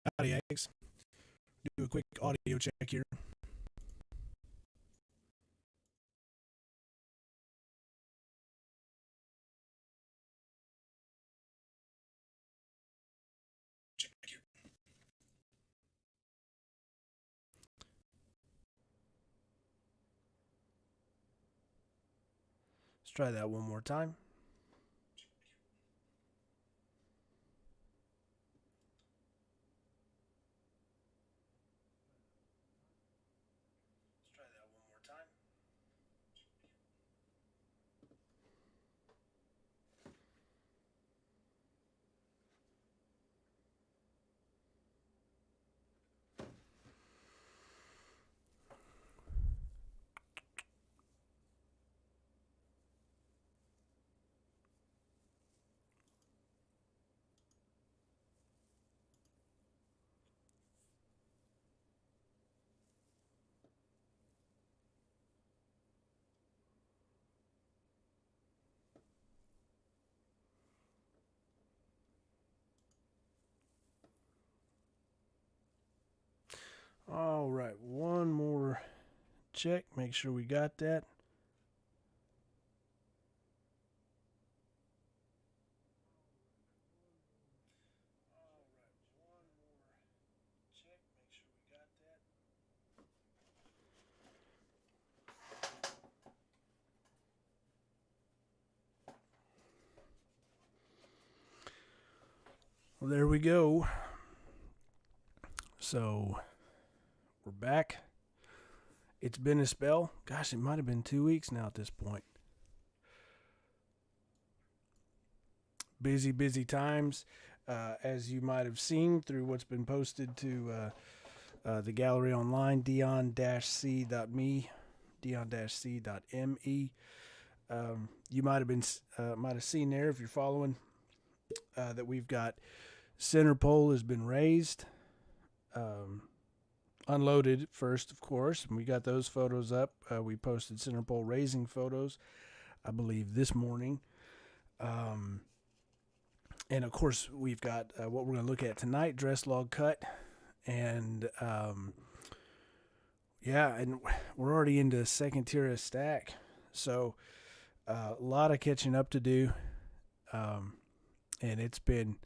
Howdy, Alex. Do a quick audio check here. Check here. Let's try that one more time. Let's try that one more time. All right, one more check. Make sure we got that. All right, one more check. Make sure we got that. Well, there we go. So we're back. It's been a spell. Gosh, it might have been 2 weeks now at this point. Busy times. As you might have seen through what's been posted to the gallery online, dion-c.me, dion-c.me. You might have seen there if you're following that we've got center pole has been raised, um, unloaded first, of course, and we got those photos up. We posted center pole raising photos, I believe, this morning. Um, and of course, we've got what we're going to look at tonight: dress log cut, and yeah, and we're already into second tier of stack, so a lot of catching up to do. Um, and it's been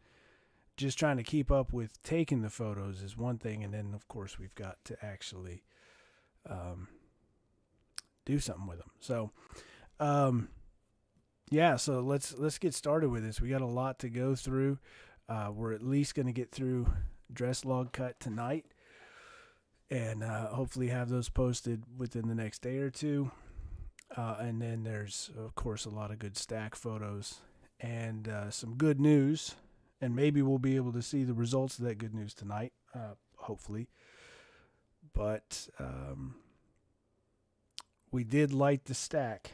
just trying to keep up with taking the photos is one thing, and then of course we've got to actually um, do something with them. So um, yeah, so let's get started with this. We got a lot to go through. We're at least going to get through dress log cut tonight, and hopefully have those posted within the next day or two. And then there's of course a lot of good stack photos and some good news, and maybe we'll be able to see the results of that good news tonight, hopefully. But we did light the stack.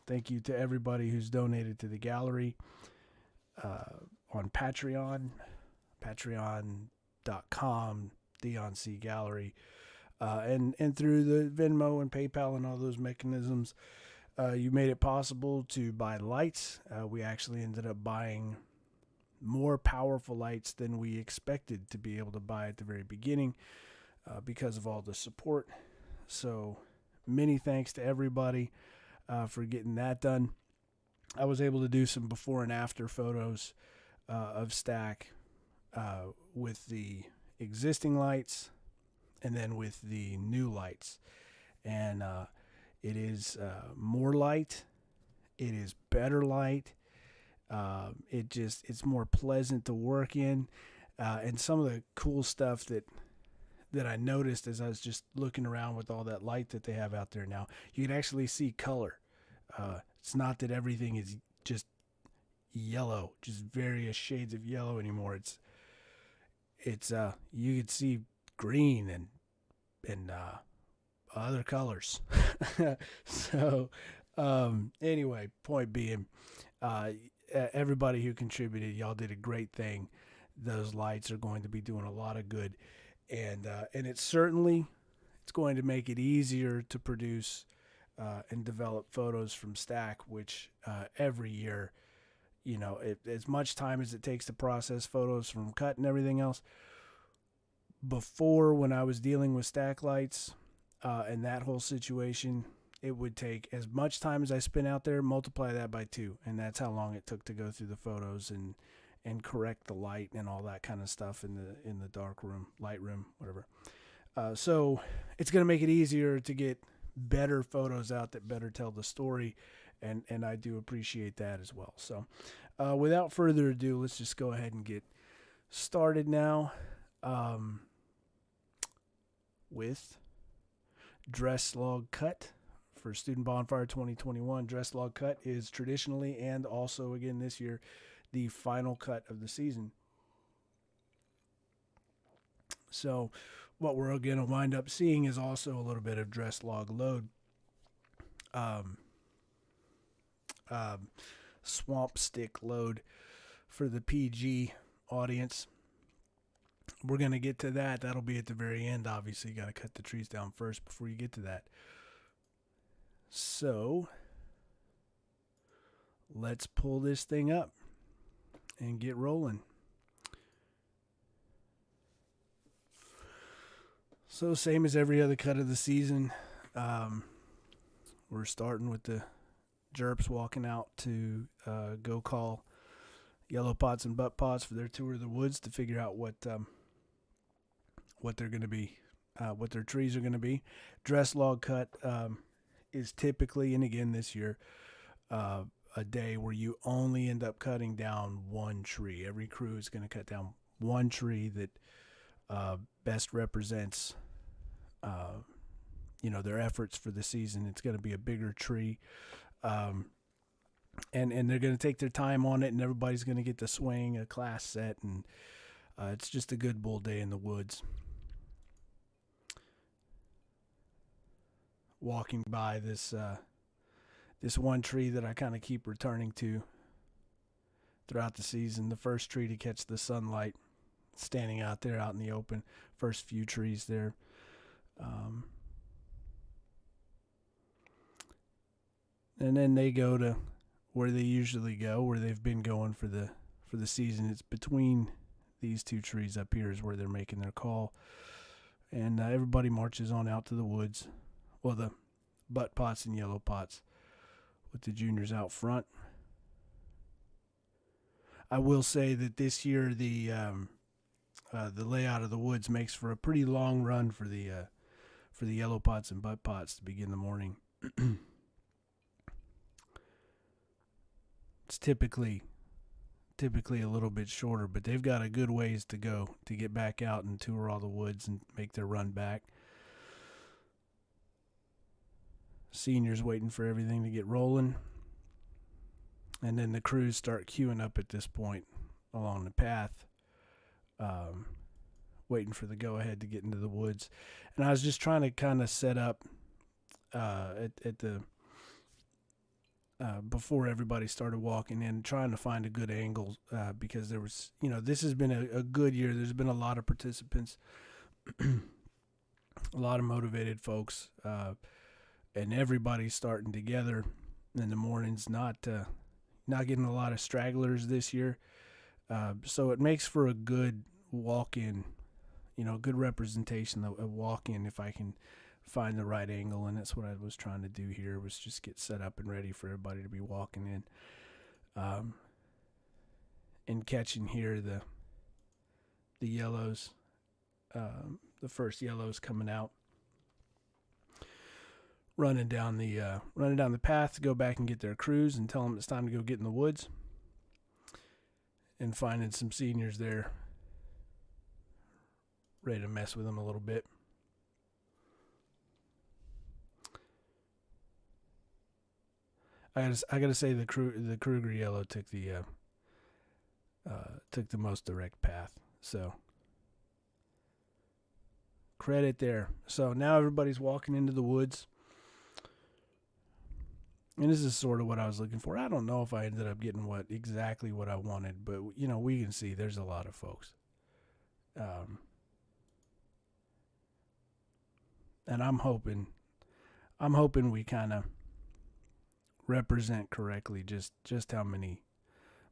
Thank you to everybody who's donated to the gallery on Patreon, patreon.com, Dion C Gallery, and through the Venmo and PayPal and all those mechanisms. You made it possible to buy lights. We actually ended up buying more powerful lights than we expected to be able to buy at the very beginning because of all the support. So many thanks to everybody for getting that done. I was able to do some before and after photos of stack with the existing lights and then with the new lights. And it is more light. It is better light. It's more pleasant to work in, and some of the cool stuff that I noticed as I was just looking around with all that light that they have out there now, you can actually see color. It's not that everything is just yellow, just various shades of yellow anymore. It's you could see green and other colors. So anyway, point being, everybody who contributed, y'all did a great thing. Those lights are going to be doing a lot of good, and it's going to make it easier to produce and develop photos from stack, which every year, as much time as it takes to process photos from cut and everything else, before, when I was dealing with stack lights and that whole situation, it would take as much time as I spent out there, multiply that by 2, and that's how long it took to go through the photos and correct the light and all that kind of stuff in the dark room, light room, whatever. So it's going to make it easier to get better photos out that better tell the story, and I do appreciate that as well. So without further ado, let's just go ahead and get started now with Dress Log Cut for Student Bonfire 2021. Dress Log Cut is traditionally, and also again this year, the final cut of the season. So what we're going to wind up seeing is also a little bit of dress log load. Swamp stick load for the PG audience. We're going to get to that. That'll be at the very end. Obviously, you got to cut the trees down first before you get to that. So let's pull this thing up and get rolling. So same as every other cut of the season, we're starting with the Jerps walking out to go call Yellow Pots and Butt Pots for their tour of the woods to figure out what they're going to be, what their trees are going to be. Dress log cut is typically, and again this year, a day where you only end up cutting down one tree. Every crew is going to cut down one tree that best represents their efforts for the season. It's going to be a bigger tree, and they're going to take their time on it, and everybody's going to get to swing a class set, and it's just a good bull day in the woods. Walking by this one tree that I kind of keep returning to throughout the season, the first tree to catch the sunlight, standing out there out in the open, first few trees there. And then they go to where they usually go, where they've been going for the season. It's between these two trees up here is where they're making their call. And everybody marches on out to the woods. Well, the Butt Pots and Yellow Pots with the juniors out front. I will say that this year the layout of the woods makes for a pretty long run for the Yellow Pots and Butt Pots to begin the morning. It's typically a little bit shorter, but they've got a good ways to go to get back out and tour all the woods and make their run back. Seniors waiting for everything to get rolling. And then the crews start queuing up at this point along the path, waiting for the go-ahead to get into the woods. And I was just trying to kind of set up at the before everybody started walking in, trying to find a good angle because there was, this has been a good year. There's been a lot of participants, a lot of motivated folks, and everybody's starting together in the mornings, not getting a lot of stragglers this year. So it makes for a good walk-in, good representation of walk-in if I can find the right angle. And that's what I was trying to do here, was just get set up and ready for everybody to be walking in. And catching here the yellows, the first yellows coming out, running down the path to go back and get their crews and tell them it's time to go get in the woods, and finding some seniors there ready to mess with them a little bit. I gotta say the Kruger yellow took the most direct path, so credit there. So now everybody's walking into the woods, and this is sort of what I was looking for. I don't know if I ended up getting exactly what I wanted, but we can see there's a lot of folks, and I'm hoping we kind of represent correctly just how many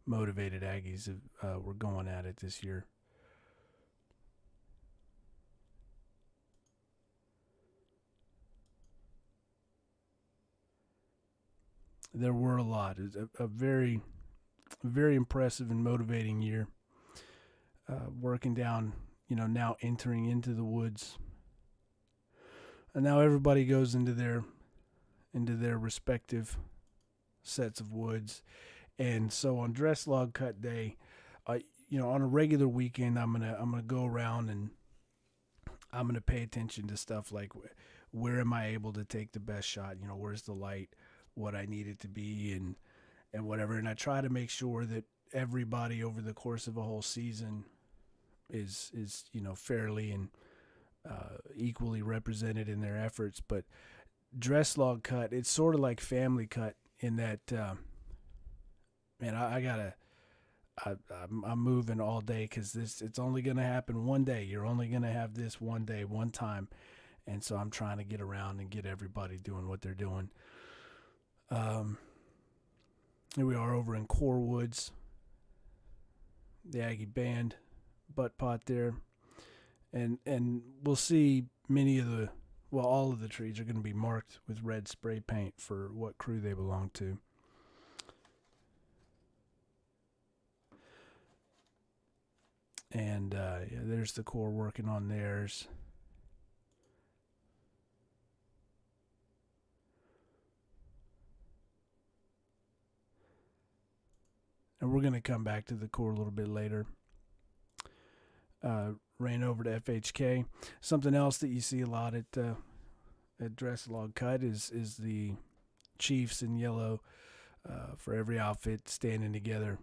motivated Aggies were going at it this year. there were a lot. It's a very, very impressive and motivating year. Working down, now entering into the woods, and now everybody goes into their respective sets of woods. And so on dress log cut day, on a regular weekend, I'm gonna go around and I'm gonna pay attention to stuff like where am I able to take the best shot? Where's the light, what I need it to be, and whatever. And I try to make sure that everybody over the course of a whole season is fairly and equally represented in their efforts. But dress log cut, it's sort of like family cut in that, man, I gotta. I'm moving all day because it's only gonna happen one day. You're only gonna have this one day, one time, and so I'm trying to get around and get everybody doing what they're doing. Here we are over in Core Woods, the Aggie Band butt pot there, and we'll see all of the trees are going to be marked with red spray paint for what crew they belong to. And there's the Corps working on theirs. And we're going to come back to the Corps a little bit later. Ran over to FHK. Something else that you see a lot at dress log cut is the chiefs in yellow for every outfit standing together,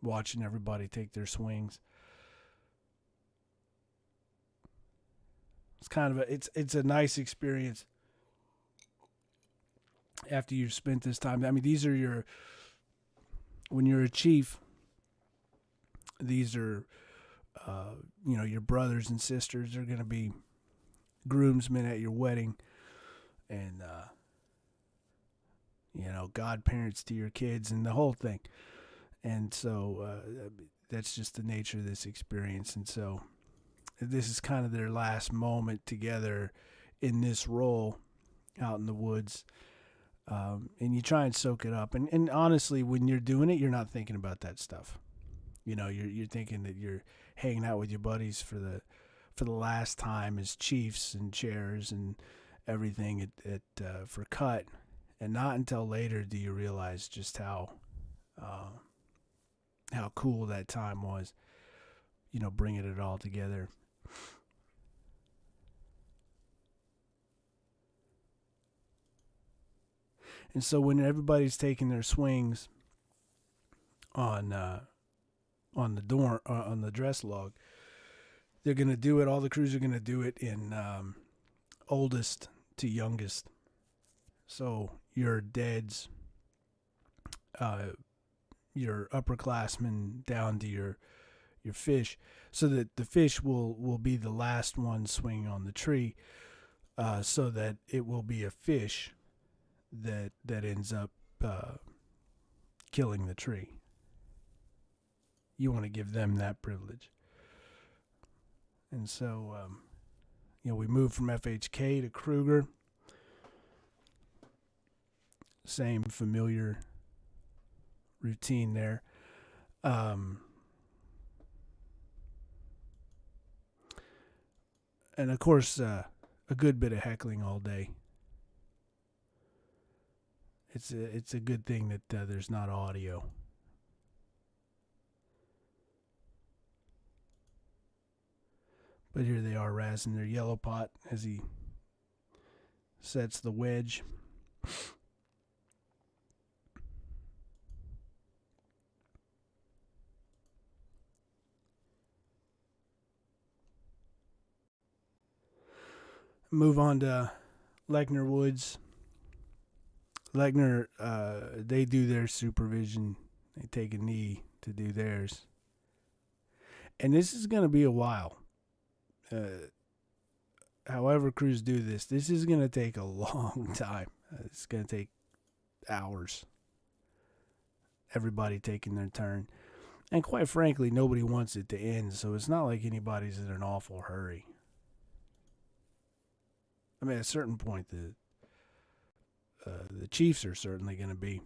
watching everybody take their swings. It's kind of it's a nice experience after you've spent this time. I mean, these are when you're a chief, these are your brothers and sisters are going to be groomsmen at your wedding, and godparents to your kids and the whole thing. And so that's just the nature of this experience. And so this is kind of their last moment together in this role out in the woods. And you try and soak it up. And honestly, when you're doing it, you're not thinking about that stuff. You're thinking that you're hanging out with your buddies for the last time as chiefs and chairs and everything for cut. And not until later do you realize just how cool that time was, bringing it all together. And so when everybody's taking their swings on the dress log, they're going to do it. All the crews are going to do it in oldest to youngest. So your deads, your upperclassmen down to your fish, so that the fish will be the last one swinging on the tree, so that it will be a fish that ends up killing the tree. You want to give them that privilege. And so, we moved from FHK to Kruger. Same familiar routine there. And of course, a good bit of heckling all day. It's a good thing that there's not audio. But here they are razzing their yellow pot as he sets the wedge. Move on to Lechner Woods. Lechner, they do their supervision. They take a knee to do theirs. And this is going to be a while. However crews do this is going to take a long time. It's going to take hours. Everybody taking their turn. And quite frankly, nobody wants it to end, so it's not like anybody's in an awful hurry. I mean, at a certain point, the Chiefs are certainly going to be.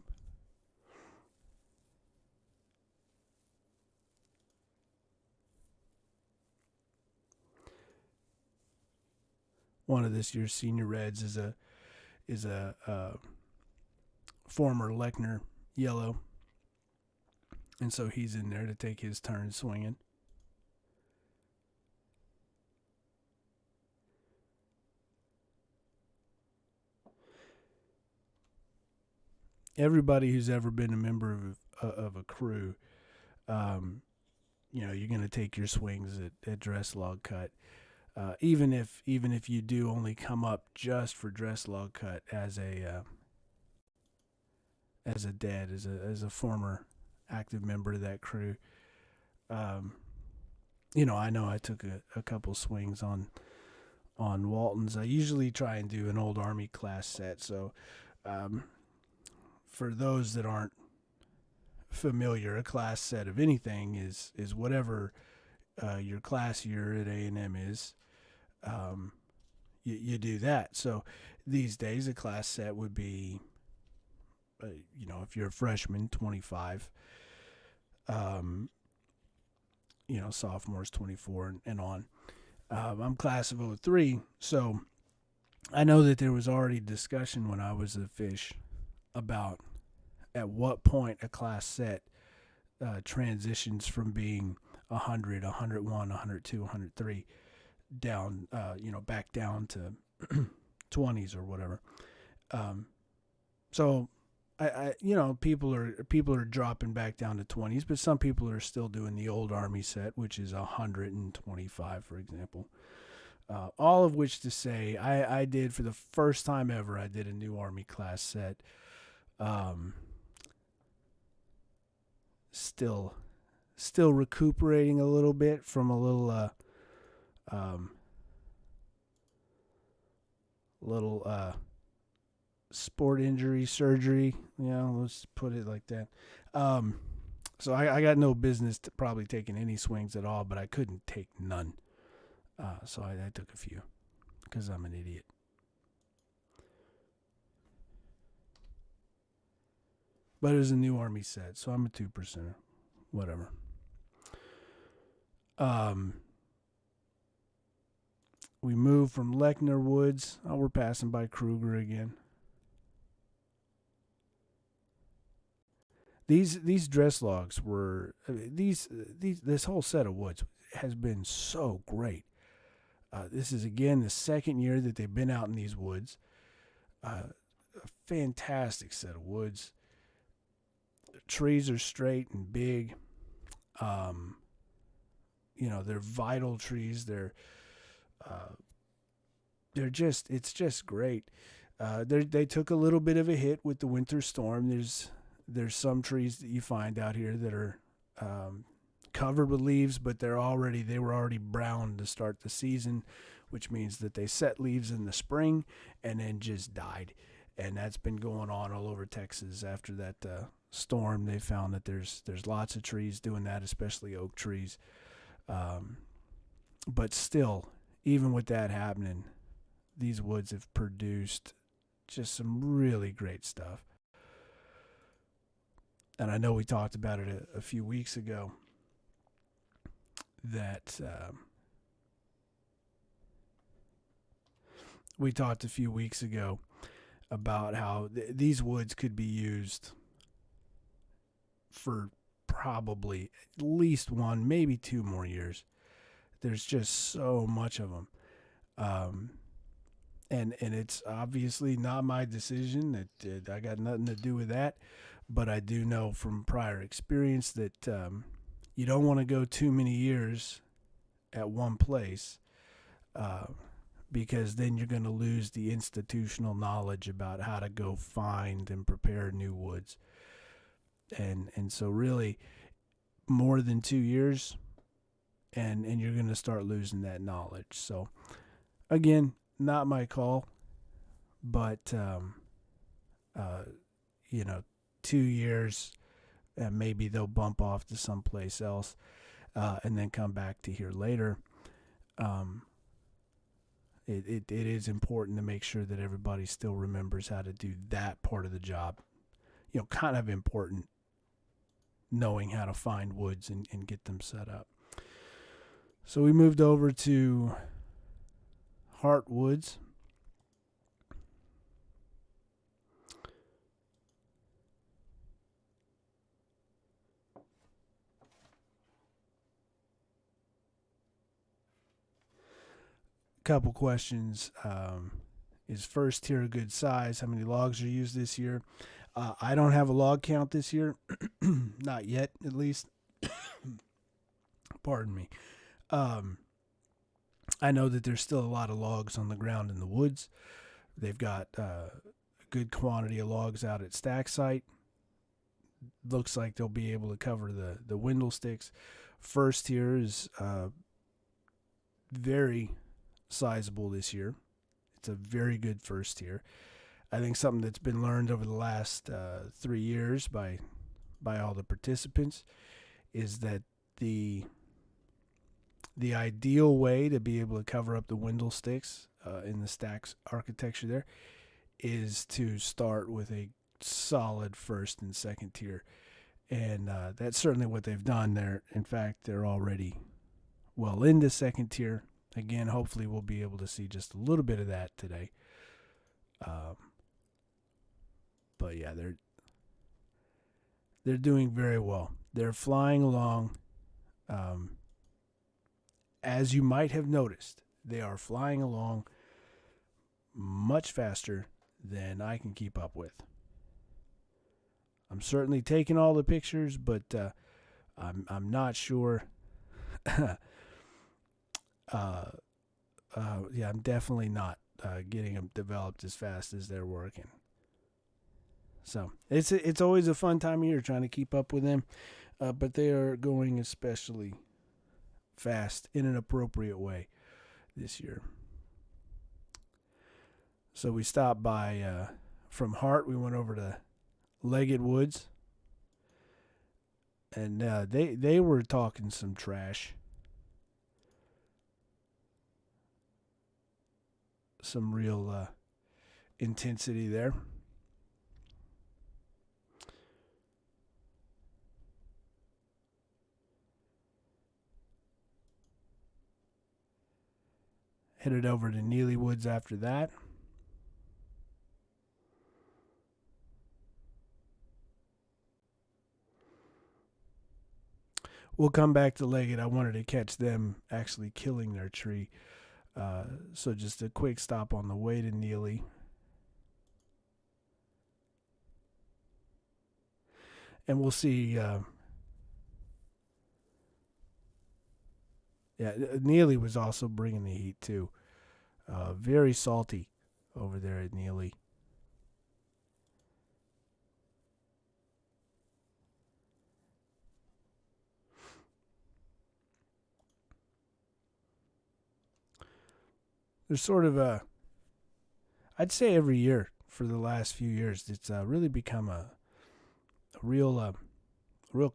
One of this year's senior Reds is a former Lechner yellow, and so he's in there to take his turn swinging. Everybody who's ever been a member of a crew, you're going to take your swings at dress log cut. Even if you do only come up just for dress log cut as a dead, as a former active member of that crew. I know I took a couple swings on Waltons. I usually try and do an old Army class set. So for those that aren't familiar, a class set of anything is whatever your class year at A&M is. You do that. So these days, a class set would be, if you're a freshman, 25. Sophomores 24 and on. I'm class of 03, so I know that there was already discussion when I was a fish about at what point a class set transitions from being 100, 101, 102, 103 down, back down to 20s or whatever. So I people are dropping back down to 20s, but some people are still doing the old Army set, which is 125, for example. All of which to say, I did, for the first time ever, I did a new Army class set. Still recuperating a little bit from a little sport injury surgery. Let's put it like that. So I got no business to probably taking any swings at all, but I couldn't take none. So I took a few because I'm an idiot. But it was a new Army set, so I'm a 2%er. Whatever. We moved from Lechner Woods. Oh, we're passing by Kruger again. These dress logs were this whole set of woods has been so great. This is again the second year that they've been out in these woods. A fantastic set of woods. The trees are straight and big. They're vital trees. It's just great. They took a little bit of a hit with the winter storm. There's some trees that you find out here that are covered with leaves, but they were already brown to start the season, which means that they set leaves in the spring and then just died. And that's been going on all over Texas after that storm. They found that there's lots of trees doing that, especially oak trees. But still, even with that happening, these woods have produced just some really great stuff. And I know we talked about it a few weeks ago, that we talked a few weeks ago about how these woods could be used for probably at least one, maybe 2 more years. There's just so much of them. And it's obviously not my decision. That I got nothing to do with that. But I do know from prior experience that you don't want to go too many years at one place, because then you're going to lose the institutional knowledge about how to go find and prepare new woods. And so really more than 2 years, and you're going to start losing that knowledge. So again, not my call, but 2 years, and maybe they'll bump off to someplace else, and then come back to here later. it is important to make sure that everybody still remembers how to do that part of the job. Kind of important knowing how to find woods and get them set up. So we moved over to Heart Woods. Couple questions. Is first tier a good size? How many logs are used this year? I don't have a log count this year. Not yet, at least. Pardon me. I know that there's still a lot of logs on the ground in the woods. They've got a good quantity of logs out at stack site. Looks like they'll be able to cover the windle sticks. First tier is very sizable this year. It's a very good first tier. I think something that's been learned over the last 3 years by all the participants is that the ideal way to be able to cover up the windle sticks in the stacks architecture there is to start with a solid first and second tier, and that's certainly what they've done there. In fact, they're already well into second tier. Again, hopefully we'll be able to see just a little bit of that today. But yeah, they're doing very well. They're flying along. As you might have noticed, they are flying along much faster than I can keep up with. I'm certainly taking all the pictures, but I'm not sure. I'm definitely not getting them developed as fast as they're working. So it's always a fun time of year trying to keep up with them, but they are going especially fast in an appropriate way this year. So we stopped by from Hart. We went over to Legged Woods, and they were talking some trash. Some real intensity there. Headed over to Neely Woods after that. We'll come back to Leggett. I wanted to catch them actually killing their tree. So just a quick stop on the way to Neely. And we'll see. Neely was also bringing the heat too. Very salty over there at Neely. There's sort of I'd say every year for the last few years, it's really become a real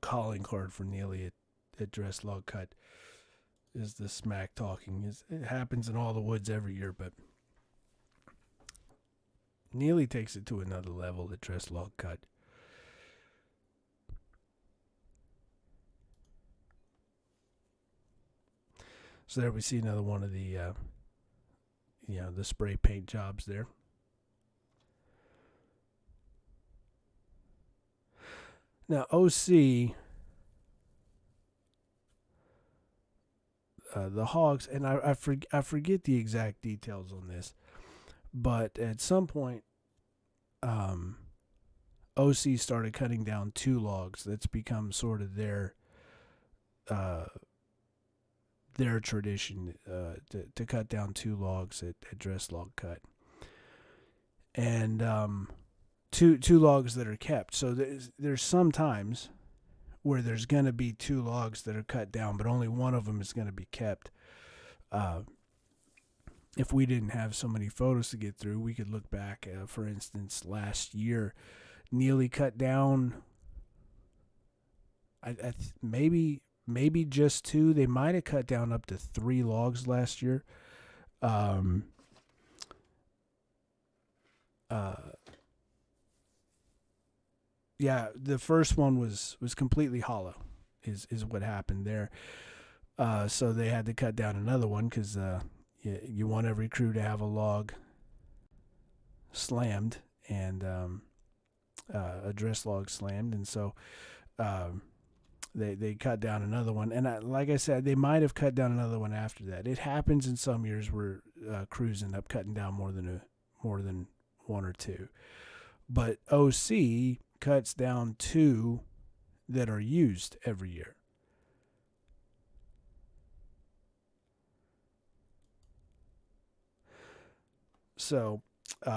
calling card for Neely at Dress Log Cut. Is the smack talking. It happens in all the woods every year, but Neely takes it to another level at Dress Log Cut. So there we see another one of the the spray paint jobs there. Now OC, the hogs, and I forget the exact details on this, but at some point, OC started cutting down 2 logs. That's become sort of their tradition to cut down 2 logs at Dress Log Cut, and two logs that are kept. So there's some times where there's going to be 2 logs that are cut down, but only one of them is going to be kept. If we didn't have so many photos to get through, we could look back. For instance, last year, Neely cut down. Maybe just 2. They might have cut down up to 3 logs last year. uh, yeah, the first one was completely hollow. Is what happened there. So they had to cut down another one because you want every crew to have a log slammed and a dress log slammed, and so um, they cut down another one. And like I said, they might have cut down another one after that. It happens in some years where crews end up cutting down more than one or two. But OC cuts down two that are used every year. So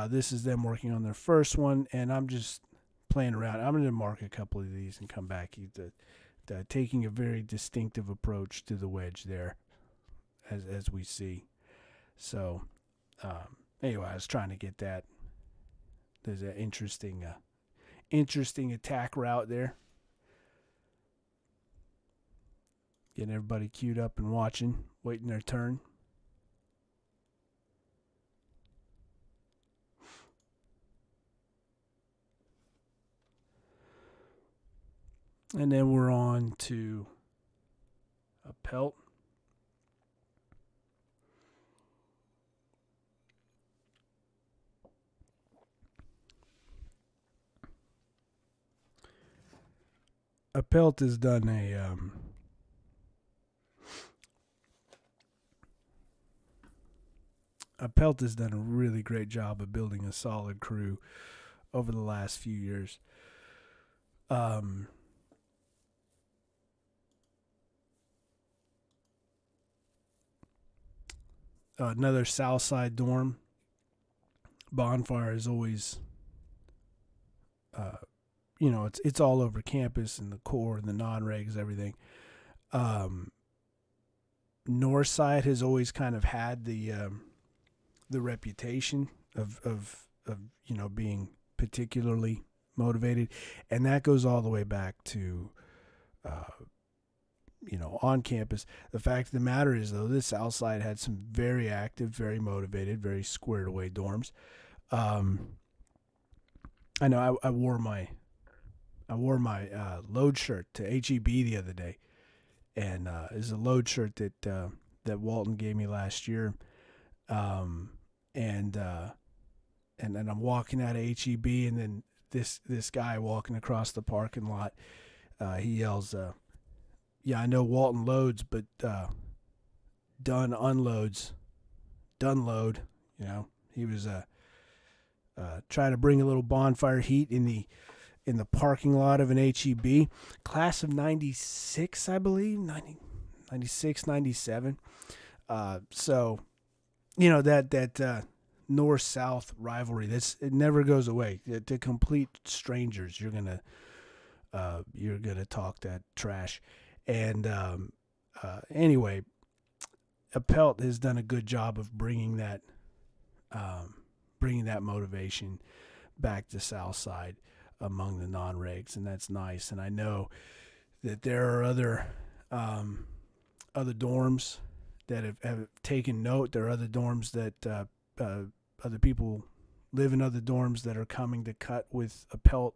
this is them working on their first one, and I'm just playing around. I'm going to mark a couple of these and come back. Taking a very distinctive approach to the wedge there, as we see. So anyway, I was trying to get that. There's an interesting attack route there. Getting everybody queued up and watching, waiting their turn. And then we're on to a pelt. A pelt has done a really great job of building a solid crew over the last few years. Another South Side dorm. Bonfire is always, it's all over campus and the core and the non-regs, everything. North Side has always kind of had the reputation of being particularly motivated, and that goes all the way back to on campus. The fact of the matter is, though, this South Side had some very active, very motivated, very squared away dorms. I know I wore my load shirt to HEB the other day, and it's a load shirt that Walton gave me last year. And then I'm walking out of HEB, and then this guy walking across the parking lot, he yells, "Yeah, I know Walton loads, but Dunn unloads. Dunn load." He was trying to bring a little bonfire heat in the parking lot of an HEB, class of '96, I believe, 96, 97. So that north-south rivalry, it never goes away. To complete strangers, you're gonna talk that trash. And anyway, Appelt has done a good job of bringing that motivation back to Southside among the non-regs, and that's nice. And I know that there are other dorms that have taken note. There are other dorms that other people live in other dorms that are coming to cut with Appelt.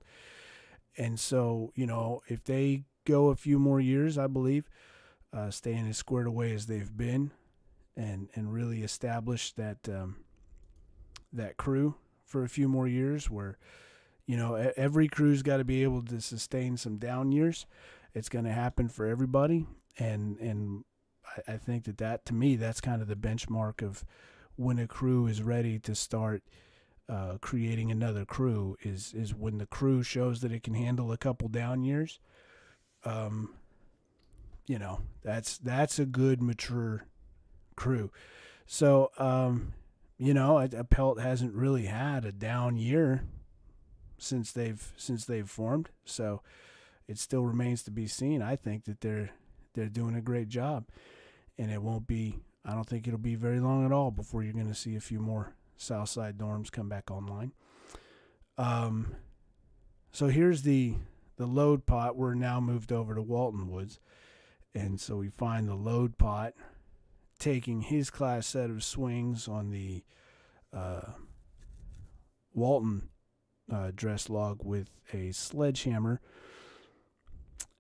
And so, if they go a few more years, I believe, staying as squared away as they've been, and really establish that crew for a few more years, where every crew's got to be able to sustain some down years. It's going to happen for everybody, and I think that to me, that's kind of the benchmark of when a crew is ready to start creating another crew, is when the crew shows that it can handle a couple down years. That's a good mature crew. So Appelt hasn't really had a down year since they've formed. So it still remains to be seen. I think that they're doing a great job, and I don't think it'll be very long at all before you're going to see a few more Southside dorms come back online. So here's the load pot. We're now moved over to Walton Woods, and so we find the load pot taking his class set of swings on the Walton dress log with a sledgehammer,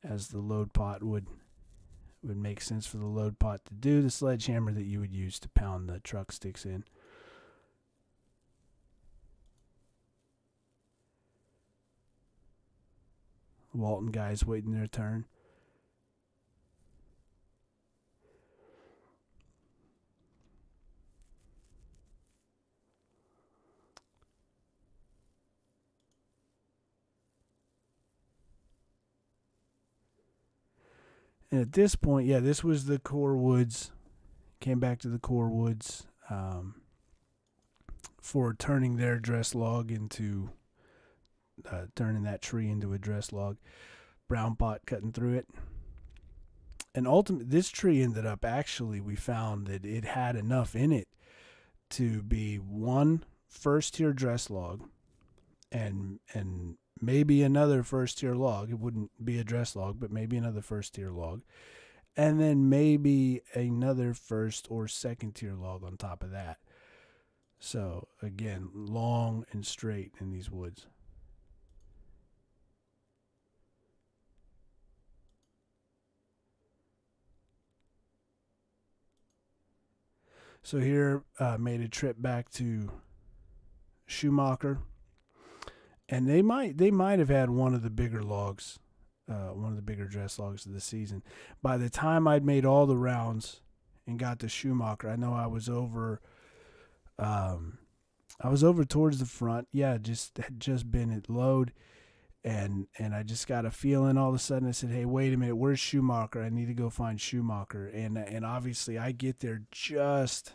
as the load pot would make sense for the load pot to do, the sledgehammer that you would use to pound the truck sticks in. Walton guys waiting their turn. And at this point, yeah, this was the core woods. Came back to the core woods for turning their dress log into, turning that tree into a dress log. Brown pot cutting through it. And ultimately, this tree ended up, actually, we found that it had enough in it to be one first-tier dress log and maybe another first-tier log. It wouldn't be a dress log, but maybe another first-tier log. And then maybe another first or second-tier log on top of that. So, again, long and straight in these woods. So here, made a trip back to Schumacher, and they might have had one of the bigger logs, one of the bigger dress logs of the season. By the time I'd made all the rounds and got to Schumacher, I know I was over towards the front. Yeah, had just been at load, and I just got a feeling all of a sudden. I said, "Hey, wait a minute, where's Schumacher? I need to go find Schumacher." And obviously I get there just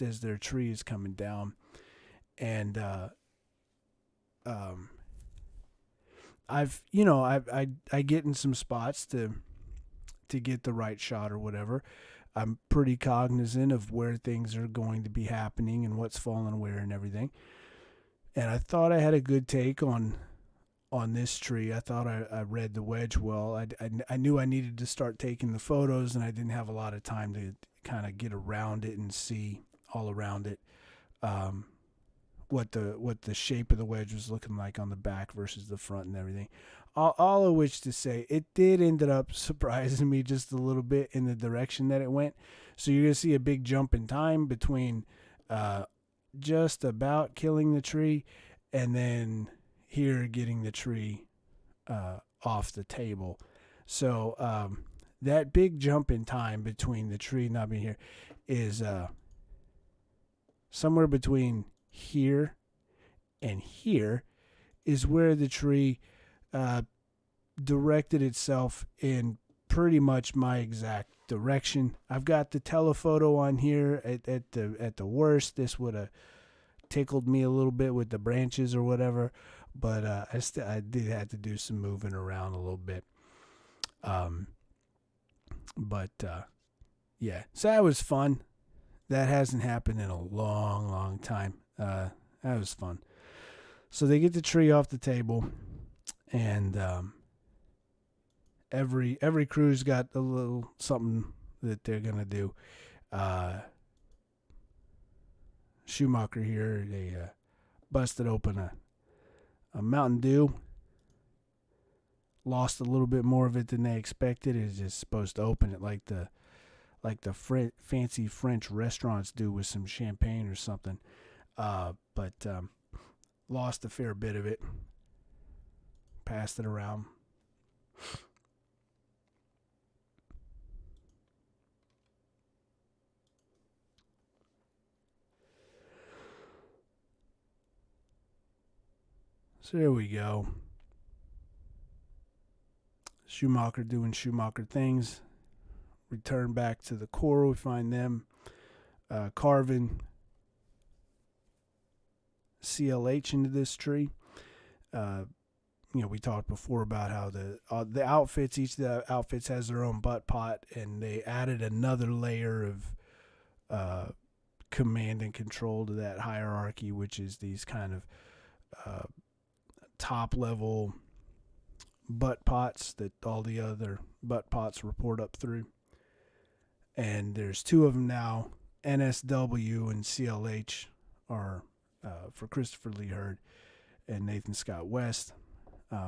as their tree is coming down, and I get in some spots to get the right shot or whatever. I'm pretty cognizant of where things are going to be happening and what's falling where and everything. And I thought I had a good take on this tree. I thought I read the wedge well. I knew I needed to start taking the photos, and I didn't have a lot of time to kind of get around it and see all around it what the shape of the wedge was looking like on the back versus the front and everything. All of which to say, it did end up surprising me just a little bit in the direction that it went. So you're going to see a big jump in time between just about killing the tree and then here getting the tree off the table. So that big jump in time between the tree not being here is somewhere between here and here is where the tree directed itself in pretty much my exact direction. I've got the telephoto on here at the worst. This would have tickled me a little bit with the branches or whatever, but I did have to do some moving around a little bit. Yeah, so that was fun. That hasn't happened in a long time. That was fun. So they get the tree off the table, and every crew's got a little something that they're gonna do. Schumacher here, they busted open a Mountain Dew. Lost a little bit more of it than they expected. It was just supposed to open it like the fancy French restaurants do with some champagne or something. But lost a fair bit of it. Passed it around. So there we go. Schumacher doing Schumacher things. Return back to the core. We find them carving CLH into this tree. We talked before about how the outfits, each of the outfits has their own butt pot, and they added another layer of command and control to that hierarchy, which is these kind of top level butt pots that all the other butt pots report up through. And there's two of them now. NSW and CLH are for Christopher Lee Hurd and Nathan Scott West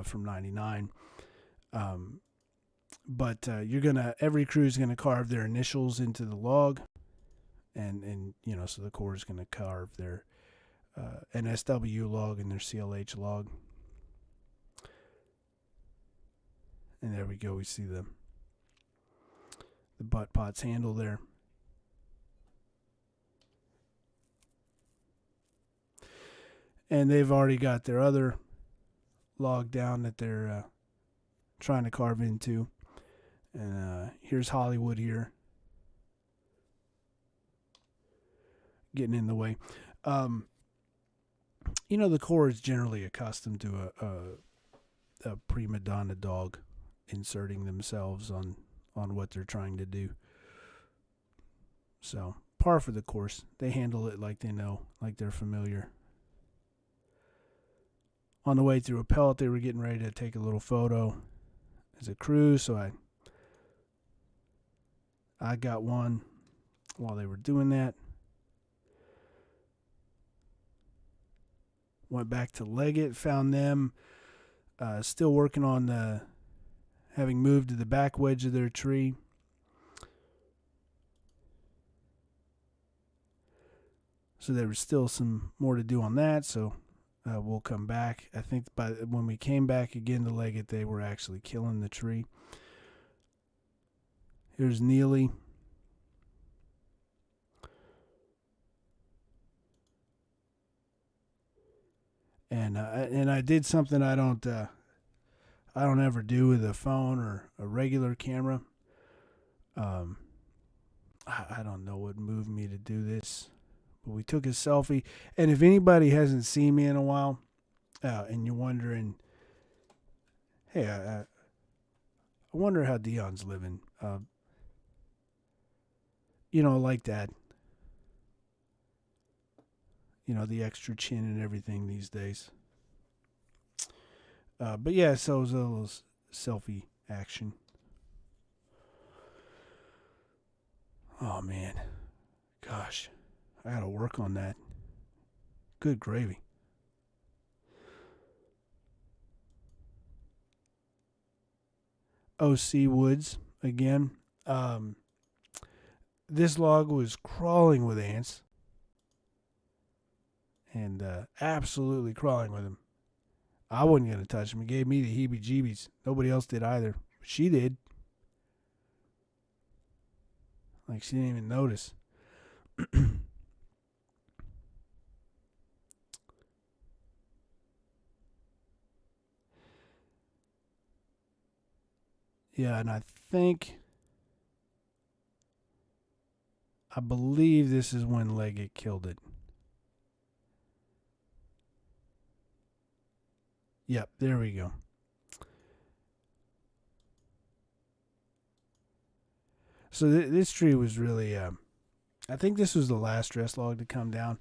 from '99. But every crew is gonna carve their initials into the log, and so the Corps is gonna carve their NSW log and their CLH log. And there we go. We see the butt pots handle there. And they've already got their other log down that they're trying to carve into. And here's Hollywood here, getting in the way. The Corps is generally accustomed to a prima donna dog inserting themselves on what they're trying to do. So, par for the course. They handle it like they know, like they're familiar. On the way through a pellet, they were getting ready to take a little photo as a crew, so I got one while they were doing that. Went back to Leggett, found them still working on having moved to the back wedge of their tree. So there was still some more to do on that, so we'll come back. I think when we came back again to Leggett, they were actually killing the tree. Here's Neely. And I did something I don't ever do with a phone or a regular camera. I don't know what moved me to do this, but we took a selfie. And if anybody hasn't seen me in a while, and you're wondering, hey, I wonder how Dion's living. Like that. The extra chin and everything these days. But yeah, so it was a little selfie action. Oh, man. Gosh. I gotta work on that. Good gravy. OC Woods again. This log was crawling with ants. And absolutely crawling with him. I wasn't going to touch him. He gave me the heebie-jeebies. Nobody else did either. But she did. Like she didn't even notice. Yeah, and I believe this is when Leggett killed it. Yep, there we go. So this tree was really, I think this was the last dress log to come down.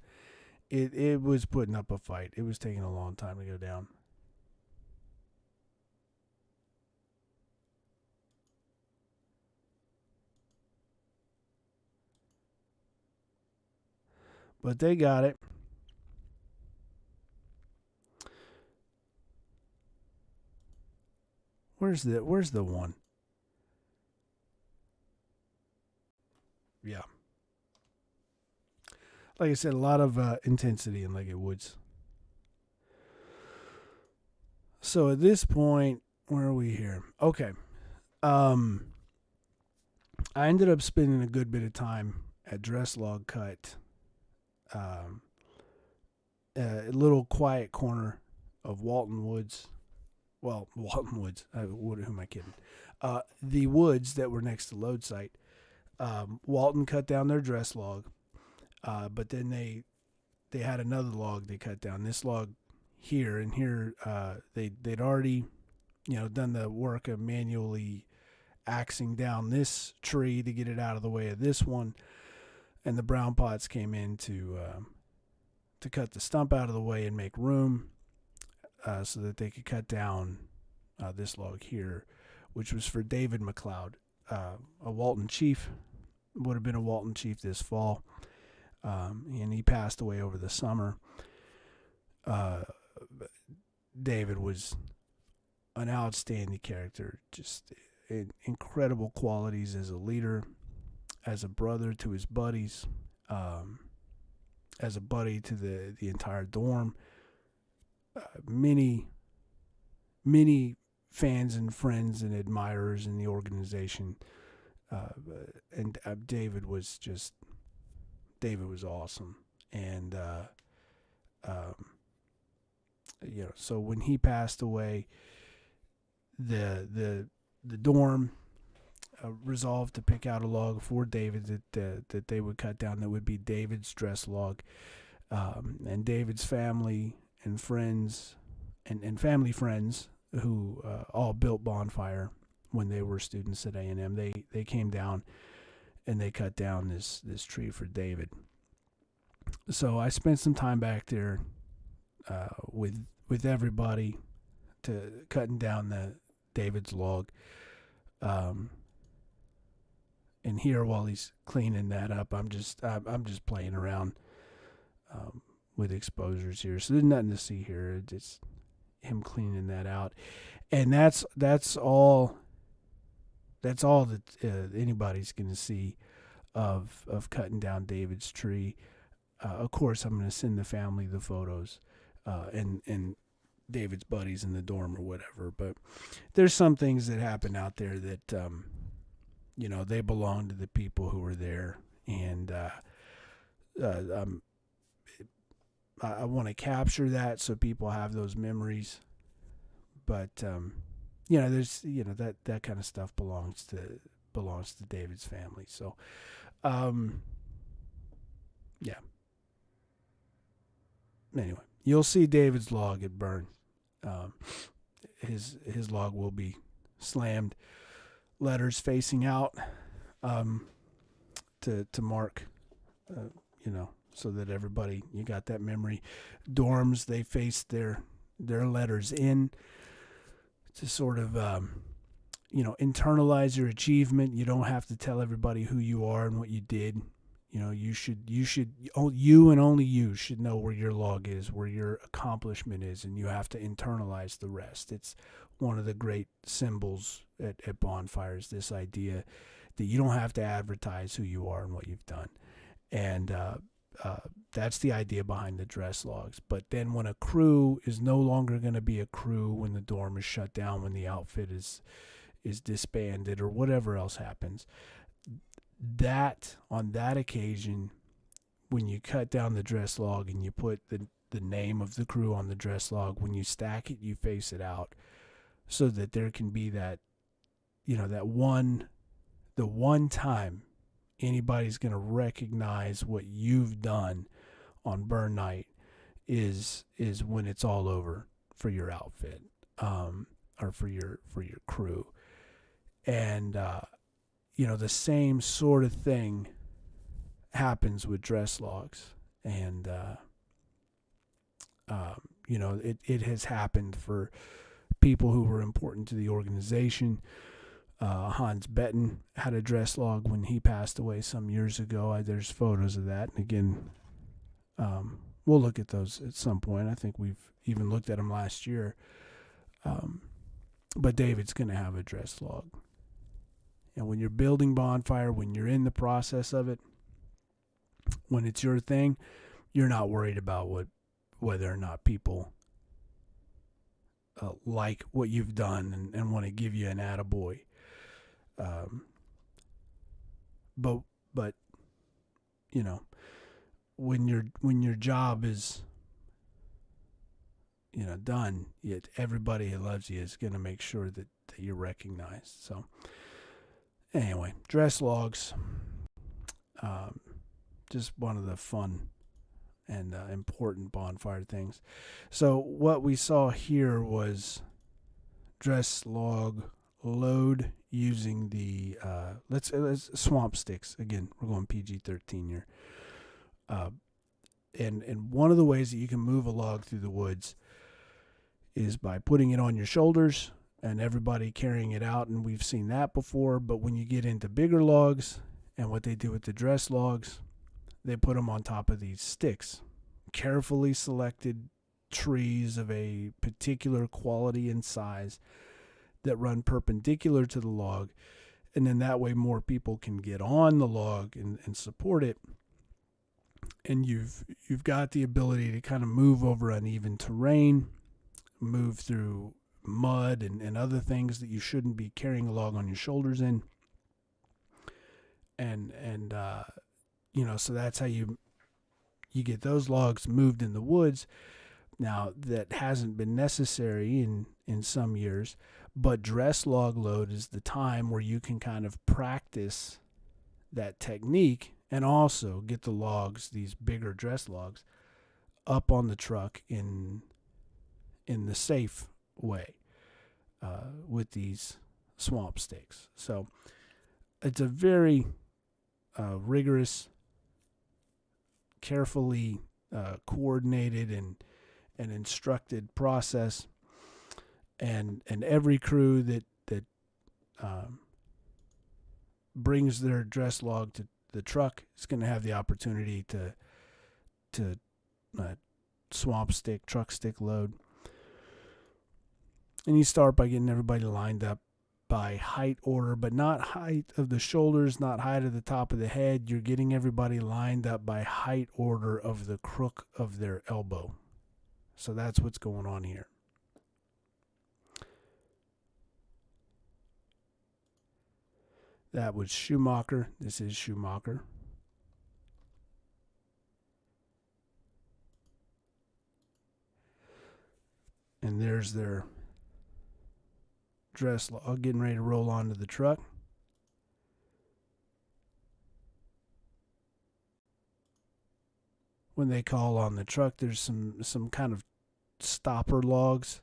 It was putting up a fight. It was taking a long time to go down. But they got it. Where's the one? Yeah. Like I said, a lot of intensity in Leggett Woods. So at this point, where are we here? Okay. I ended up spending a good bit of time at Dress Log Cut. A little quiet corner of Walton Woods. Well, Walton Woods. Who am I kidding? The woods that were next to load site. Walton cut down their dress log, but then they had another log they cut down. This log here, and here they'd already done the work of manually axing down this tree to get it out of the way of this one, and the brown pots came in to cut the stump out of the way and make room. So that they could cut down this log here, which was for David McLeod, a Walton chief, would have been a Walton chief this fall, and he passed away over the summer. uh, David was an outstanding character, just incredible qualities as a leader, as a brother to his buddies, um, as a buddy to the entire dorm. Many, many fans and friends and admirers in the organization. Uh, and David was awesome. And, so when he passed away, the dorm resolved to pick out a log for David that they would cut down that would be David's dress log. And David's family and friends and family friends who all built Bonfire when they were students at A&M, they came down and they cut down this tree for David. So I spent some time back there with everybody to cutting down the David's log. And here, while he's cleaning that up, I'm just playing around with exposures here. So there's nothing to see here. It's him cleaning that out, and that's all that anybody's going to see of cutting down David's tree. Of course, I'm going to send the family the photos and David's buddies in the dorm or whatever. But there's some things that happen out there that they belong to the people who were there, and I want to capture that so people have those memories. But there's that kind of stuff belongs to David's family. So yeah. Anyway, you'll see David's log at burn. His log will be slammed, letters facing out, to mark, so that everybody, you got that memory. Dorms, they face their letters in to sort of internalize your achievement. You don't have to tell everybody who you are and what you did. You and only you should know where your log is, where your accomplishment is, and you have to internalize the rest. It's one of the great symbols at Bonfires, this idea that you don't have to advertise who you are and what you've done. And that's the idea behind the dress logs. But then when a crew is no longer going to be a crew, when the dorm is shut down, when the outfit is disbanded, or whatever else happens, that on that occasion, when you cut down the dress log and you put the name of the crew on the dress log, when you stack it, you face it out, so that there can be that, the one time anybody's going to recognize what you've done on burn night is when it's all over for your outfit, or for your crew. And the same sort of thing happens with dress logs. And it has happened for people who were important to the organization. Hans Betten had a dress log when he passed away some years ago. There's photos of that. And again, we'll look at those at some point. I think we've even looked at them last year. But David's going to have a dress log. And when you're building Bonfire, when you're in the process of it, when it's your thing, you're not worried about whether or not people like what you've done and want to give you an attaboy. But when your job is done, yet everybody who loves you is going to make sure that you're recognized. So anyway, dress logs, just one of the fun and important Bonfire things. So what we saw here was dress log load using the let's swamp sticks. Again, we're going PG-13 here. And one of the ways that you can move a log through the woods is by putting it on your shoulders and everybody carrying it out, and we've seen that before. But when you get into bigger logs, and what they do with the dress logs, they put them on top of these sticks, carefully selected trees of a particular quality and size that run perpendicular to the log, and then that way more people can get on the log and support it. And you've got the ability to kind of move over uneven terrain, move through mud and other things that you shouldn't be carrying a log on your shoulders in. And so that's how you get those logs moved in the woods. Now, that hasn't been necessary in some years, but dress log load is the time where you can kind of practice that technique and also get the logs, these bigger dress logs, up on the truck in the safe way with these swamp stakes. So it's a very rigorous, carefully coordinated and instructed process, and every crew that brings their dress log to the truck is going to have the opportunity to swamp stick, truck stick load. And you start by getting everybody lined up by height order, but not height of the shoulders, not height of the top of the head. You're getting everybody lined up by height order of the crook of their elbow. So that's what's going on here. That was Schumacher. This is Schumacher. And there's their dress log getting ready to roll onto the truck. When they call on the truck, there's some kind of stopper logs,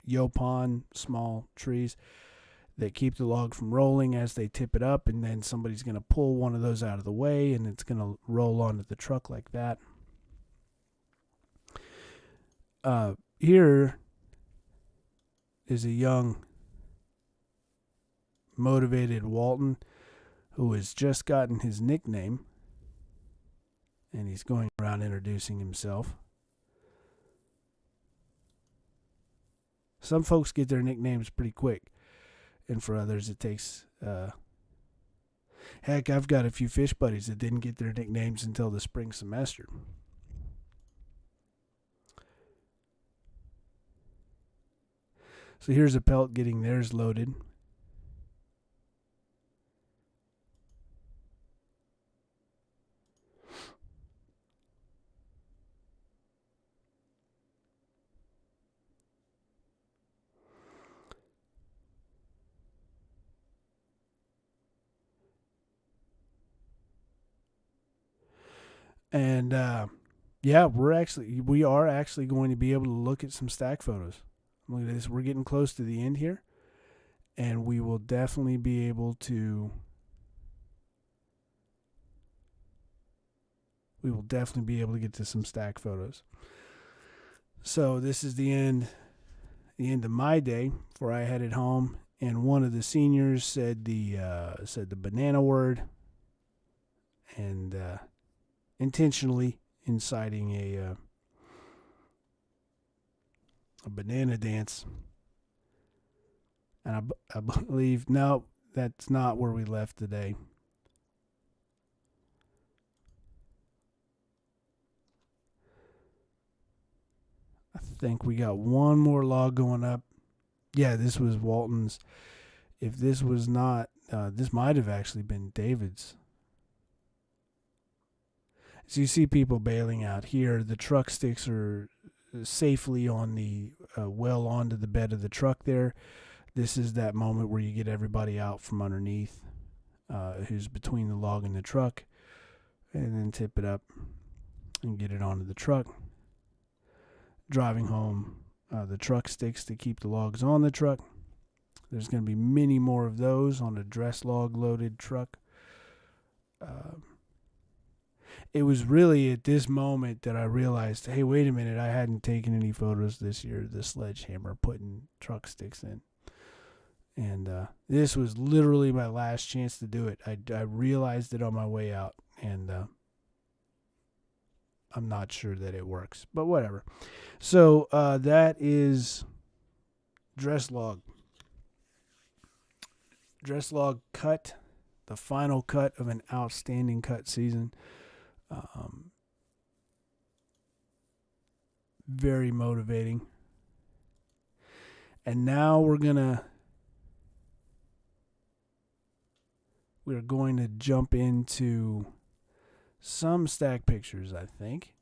yopon, small trees that keep the log from rolling as they tip it up, and then somebody's going to pull one of those out of the way, and it's going to roll onto the truck like that. Here is a young, motivated Walton who has just gotten his nickname, and he's going around introducing himself. Some folks get their nicknames pretty quick, and for others it takes heck, I've got a few fish buddies that didn't get their nicknames until the spring semester. So here's a pelt getting theirs loaded. And we are actually going to be able to look at some stack photos. Look at this. We're getting close to the end here, and we will definitely be able to get to some stack photos. So this is the end of my day before I headed home, and one of the seniors said the banana word, and intentionally inciting a banana dance. And I believe, no, that's not where we left today. I think we got one more log going up. Yeah, this was Walton's. If this was not, this might have actually been David's. So you see people bailing out here. The truck sticks are safely on the well onto the bed of the truck there. This is that moment where you get everybody out from underneath, who's between the log and the truck, and then tip it up and get it onto the truck. Driving home the truck sticks to keep the logs on the truck. There's going to be many more of those on a dress log loaded truck. It was really at this moment that I realized, hey, wait a minute, I hadn't taken any photos this year of the sledgehammer putting truck sticks in. And this was literally my last chance to do it. I realized it on my way out, and I'm not sure that it works, but whatever. So that is dress log. Dress log cut, the final cut of an outstanding cut season. Very motivating. And now we're going to jump into some stack pictures, I think.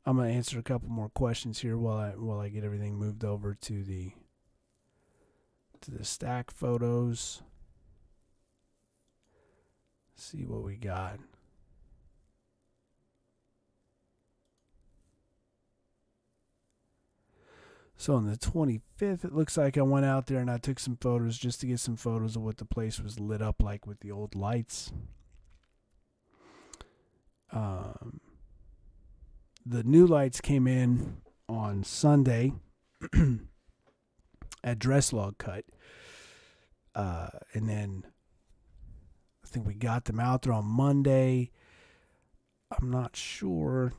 I'm going to answer a couple more questions here while I get everything moved over to the stack photos. See what we got. So on the 25th, it looks like I went out there and I took some photos just to get some photos of what the place was lit up like with the old lights. The new lights came in on Sunday at dress log cut. And then I think we got them out there on Monday. I'm not sure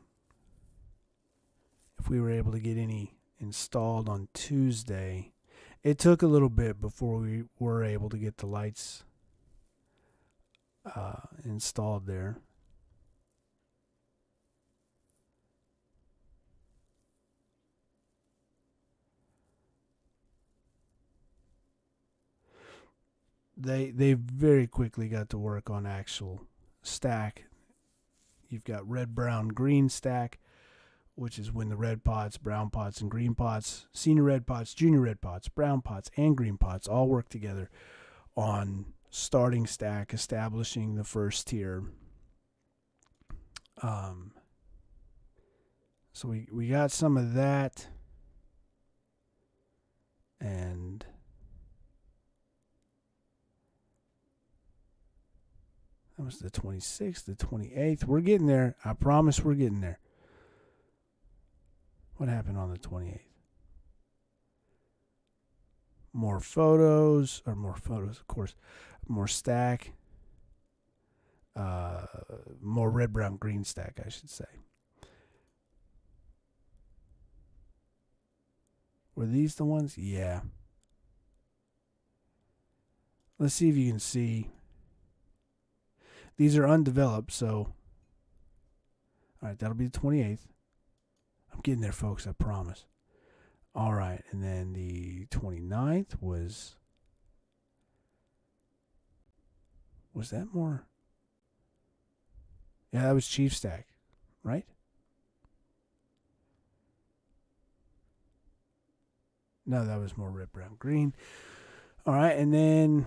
if we were able to get any installed on Tuesday. It took a little bit before we were able to get the lights installed there. They very quickly got to work on actual stack. You've got red, brown, green stack, which is when the red pots, brown pots, and green pots, senior red pots, junior red pots, brown pots, and green pots all work together on starting stack, establishing the first tier. So we got some of that, and that was the 26th, the 28th. We're getting there. I promise we're getting there. What happened on the 28th? More photos, of course. More stack. More red, brown, green stack, I should say. Were these the ones? Yeah. Let's see if you can see. These are undeveloped, so. All right, that'll be the 28th. I'm getting there, folks, I promise. All right, and then the 29th was that more? Yeah, that was Chief Stack, right? No, that was more red, brown, green. All right, and then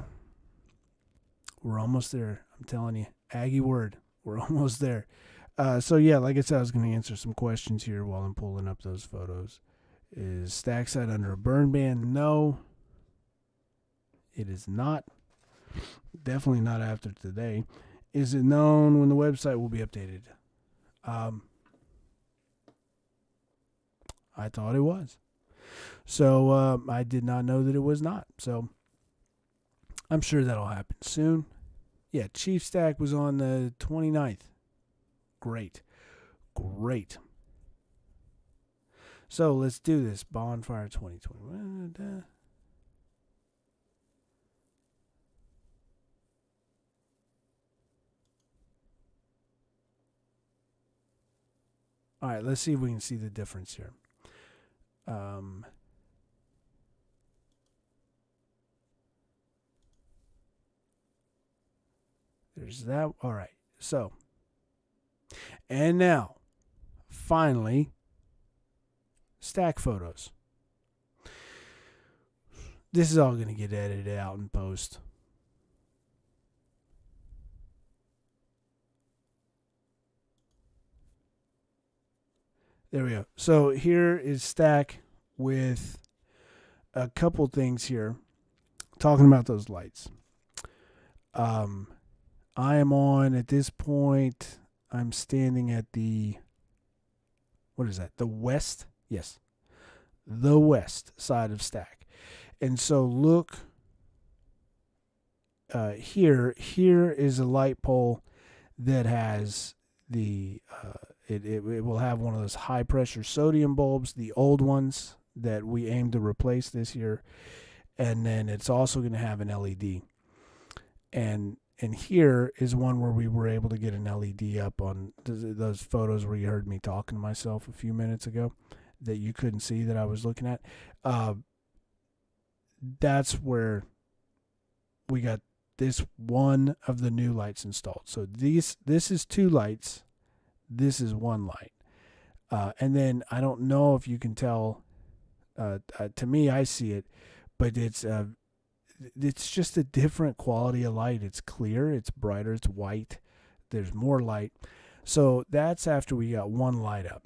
we're almost there. I'm telling you, Aggie word, we're almost there. So yeah, like I said, I was going to answer some questions here while I'm pulling up those photos. Is stack side under a burn ban? No, it is not. Definitely not after today. Is it known when the website will be updated? I thought it was. So I did not know that it was not. So I'm sure that'll happen soon. Yeah, Chief Stack was on the 29th. Great. So let's do this. Bonfire 2020. All right, let's see if we can see the difference here. There's that. All right. So, and now, finally, stack photos. This is all going to get edited out in post. There we go. So here is stack with a couple things here. Talking about those lights. I am on, at this point, I'm standing at the, what is that? The west? Yes. The west side of stack. And so look here. Here is a light pole that has it will have one of those high pressure sodium bulbs, the old ones that we aim to replace this year, and then it's also going to have an LED. And here is one where we were able to get an LED up on those photos where you heard me talking to myself a few minutes ago that you couldn't see that I was looking at. That's where we got this one of the new lights installed. So this is two lights. This is one light. And then I don't know if you can tell. To me, I see it, but it's just a different quality of light. It's clear, it's brighter, it's white. There's more light. So that's after we got one light up.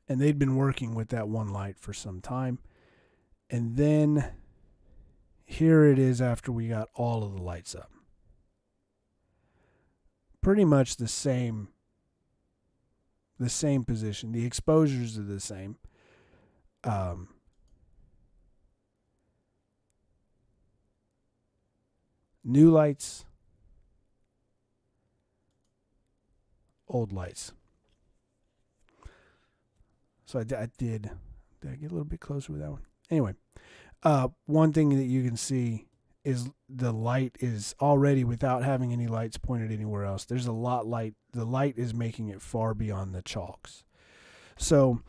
And they'd been working with that one light for some time. And then here it is after we got all of the lights up. Pretty much the same position. The exposures are the same. New lights, old lights. So I did I get a little bit closer with that one? Anyway, one thing that you can see is the light is already, without having any lights pointed anywhere else, there's a lot light. The light is making it far beyond the chalks. So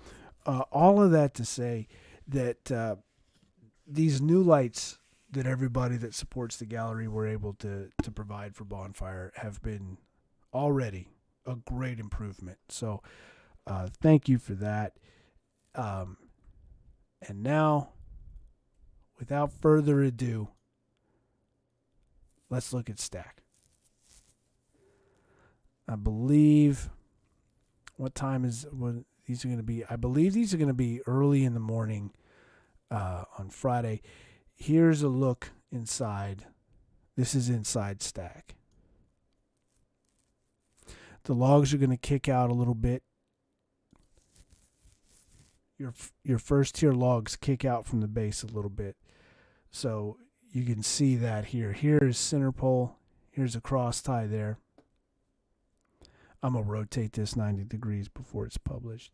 all of that to say that these new lights that everybody that supports the gallery were able to provide for Bonfire have been already a great improvement. So thank you for that. And now, without further ado, let's look at stack. I believe, what these are going to be? I believe these are going to be early in the morning on Friday. Here's a look inside. This is inside stack. The logs are going to kick out a little bit. Your first tier logs kick out from the base a little bit. So you can see that here. Here is center pole. Here's a cross tie there. I'm going to rotate this 90 degrees before it's published.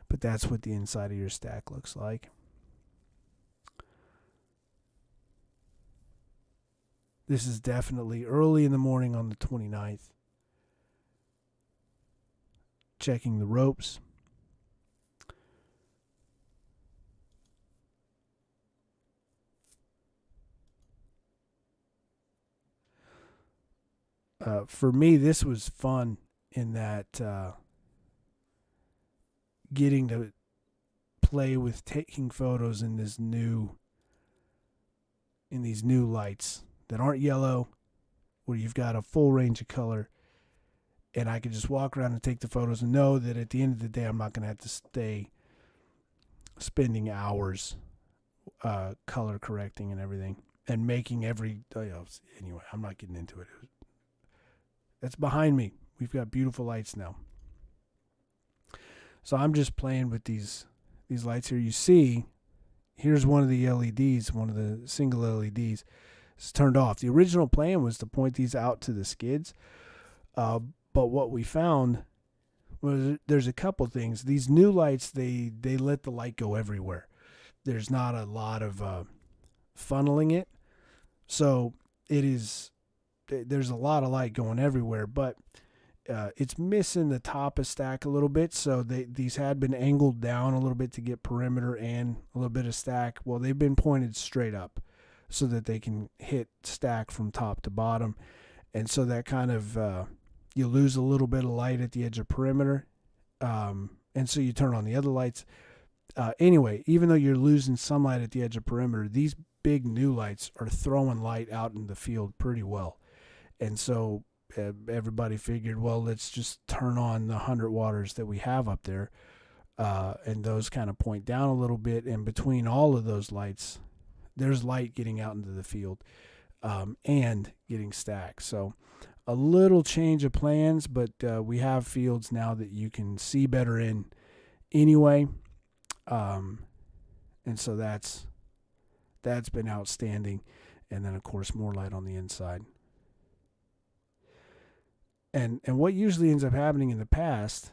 But that's what the inside of your stack looks like. This is definitely early in the morning on the 29th. Checking the ropes. For me, this was fun in that getting to play with taking photos in these new lights that aren't yellow, where you've got a full range of color, and I could just walk around and take the photos and know that at the end of the day, I'm not going to have to stay spending hours color correcting and everything and making every. Anyway, I'm not getting into it. That's behind me. We've got beautiful lights now. So I'm just playing with these lights here. You see, here's one of the LEDs, one of the single LEDs. It's turned off. The original plan was to point these out to the skids. But what we found was there's a couple things. These new lights, they let the light go everywhere. There's not a lot of funneling it. So there's a lot of light going everywhere, but it's missing the top of stack a little bit. So these had been angled down a little bit to get perimeter and a little bit of stack. Well, they've been pointed straight up so that they can hit stack from top to bottom. And so that kind of, you lose a little bit of light at the edge of perimeter. And so you turn on the other lights. Anyway, even though you're losing some light at the edge of perimeter, these big new lights are throwing light out in the field pretty well. And so everybody figured, well, let's just turn on the 100 watters that we have up there. And those kind of point down a little bit. And between all of those lights, there's light getting out into the field and getting stacked. So a little change of plans, but we have fields now that you can see better in anyway. And so that's been outstanding. And then, of course, more light on the inside. And what usually ends up happening in the past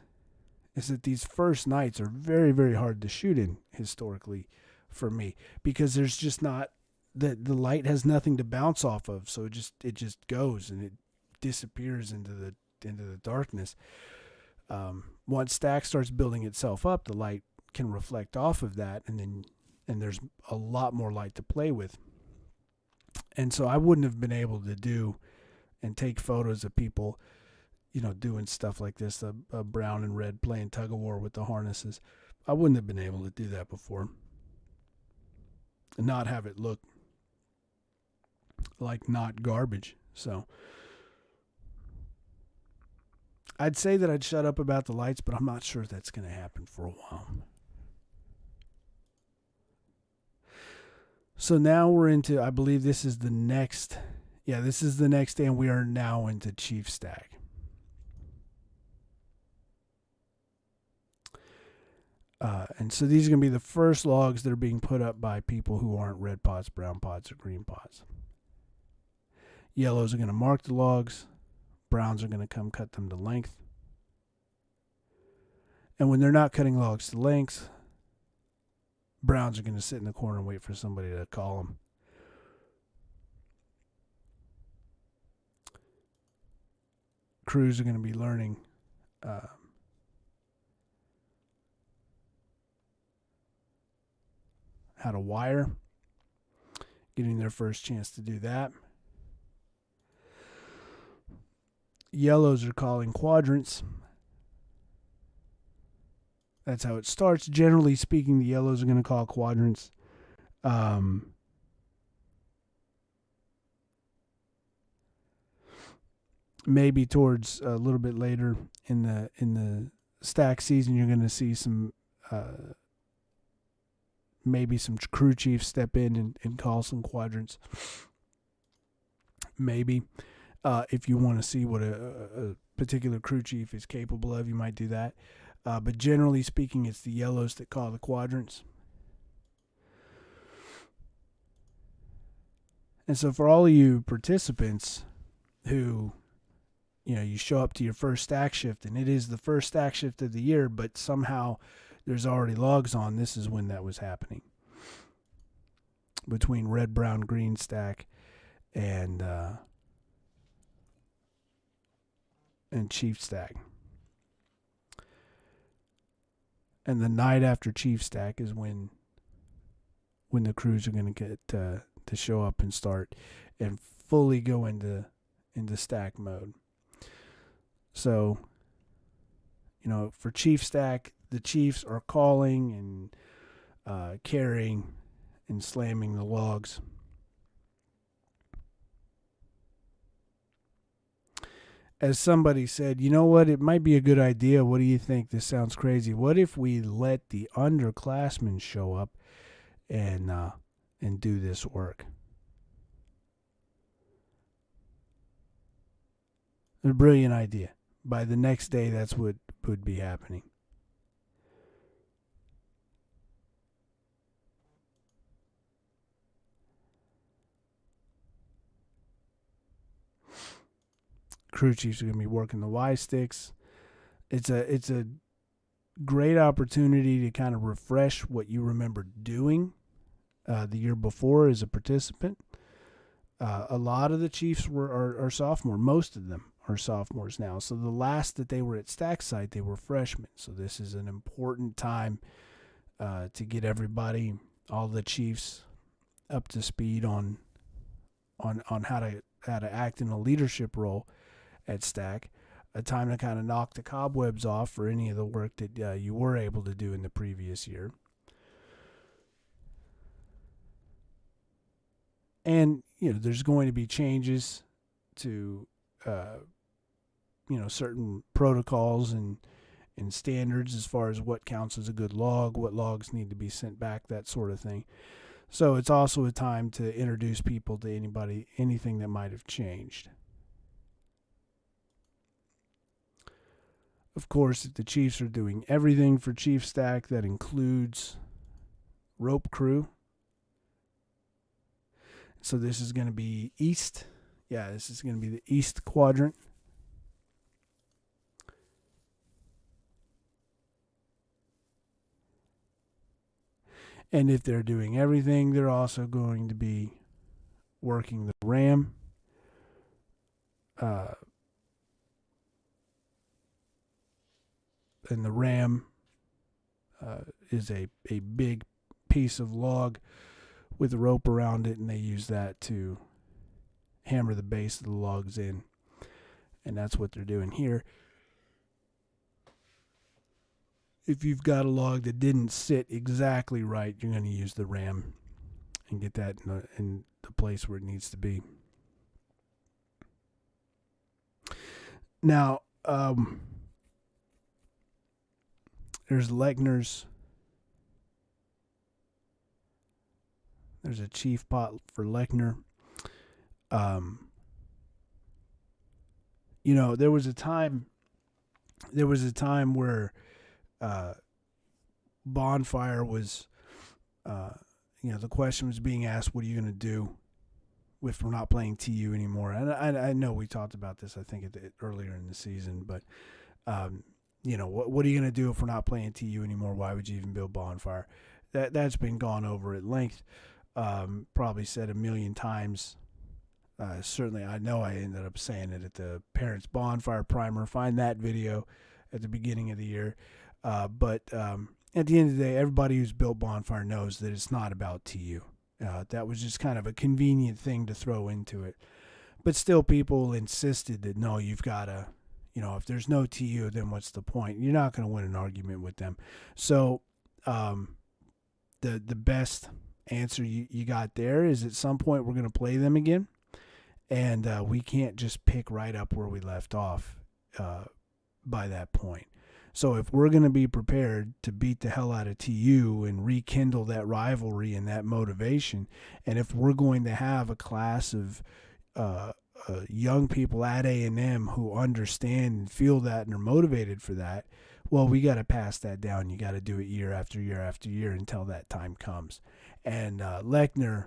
is that these first nights are very, very hard to shoot in historically for me, because there's just not the light has nothing to bounce off of, so it just goes and it disappears into the darkness. Once stack starts building itself up, the light can reflect off of that, and there's a lot more light to play with. And so I wouldn't have been able to do and take photos of people, doing stuff like this, a brown and red playing tug of war with the harnesses. I wouldn't have been able to do that before and not have it look like not garbage. So I'd say that I'd shut up about the lights, but I'm not sure that's going to happen for a while. So now we're into, I believe this is the next day, and we are now into Chief Stack. And so these are going to be the first logs that are being put up by people who aren't red pods, brown pods, or green pods. Yellows are going to mark the logs. Browns are going to come cut them to length. And when they're not cutting logs to length, browns are going to sit in the corner and wait for somebody to call them. Crews are going to be learning how to wire, getting their first chance to do that. Yellows are calling quadrants. That's how it starts. Generally speaking, the yellows are going to call quadrants. Maybe towards a little bit later in the stack season, you're going to see some maybe some crew chiefs step in and call some quadrants. Maybe. If you want to see what a particular crew chief is capable of, you might do that. But generally speaking, it's the yellows that call the quadrants. And so for all of you participants who, you show up to your first stack shift, and it is the first stack shift of the year, but somehow there's already logs on, this is when that was happening. Between red, brown, green stack and Chief Stack. And the night after Chief Stack is when the crews are going to get to show up and start and fully go into stack mode. So, for Chief Stack, the Chiefs are calling and carrying and slamming the logs. As somebody said, you know what, it might be a good idea. What do you think? This sounds crazy. What if we let the underclassmen show up and do this work? A brilliant idea. By the next day, that's what would be happening. Crew chiefs are going to be working the Y sticks. It's a great opportunity to kind of refresh what you remember doing the year before as a participant. A lot of the chiefs are sophomore. Most of them are sophomores now. So the last that they were at stack site, they were freshmen. So this is an important time to get everybody, all the chiefs, up to speed on how to act in a leadership role at stack. A time to kind of knock the cobwebs off for any of the work that you were able to do in the previous year. And there's going to be changes to certain protocols and standards as far as what counts as a good log, what logs need to be sent back, that sort of thing. So it's also a time to introduce people to anything that might have changed. Of course, if the Chiefs are doing everything for Chief Stack, that includes rope crew. So this is going to be east. Yeah, this is going to be the east quadrant. And if they're doing everything, they're also going to be working the RAM. And the RAM is a big piece of log with a rope around it, and they use that to hammer the base of the logs in. And that's what they're doing here. If you've got a log that didn't sit exactly right, you're going to use the ram and get that in the place where it needs to be. Now, there's Lechner's. There's a chief pot for Lechner. There was a time where Bonfire was, the question was being asked, what are you going to do if we're not playing TU anymore? And I know we talked about this, I think, earlier in the season, but, what are you going to do if we're not playing TU anymore? Why would you even build Bonfire? That's been gone over at length, probably said a million times. Certainly, I know I ended up saying it at the Parents Bonfire Primer. Find that video at the beginning of the year. But at the end of the day, everybody who's built Bonfire knows that it's not about TU. That was just kind of a convenient thing to throw into it. But still, people insisted that, no, you've got to, if there's no TU, then what's the point? You're not going to win an argument with them. So the best answer you got there is at some point we're going to play them again. And we can't just pick right up where we left off by that point. So if we're going to be prepared to beat the hell out of TU and rekindle that rivalry and that motivation, and if we're going to have a class of young people at A&M who understand and feel that and are motivated for that, well, we got to pass that down. You got to do it year after year after year until that time comes. And Lechner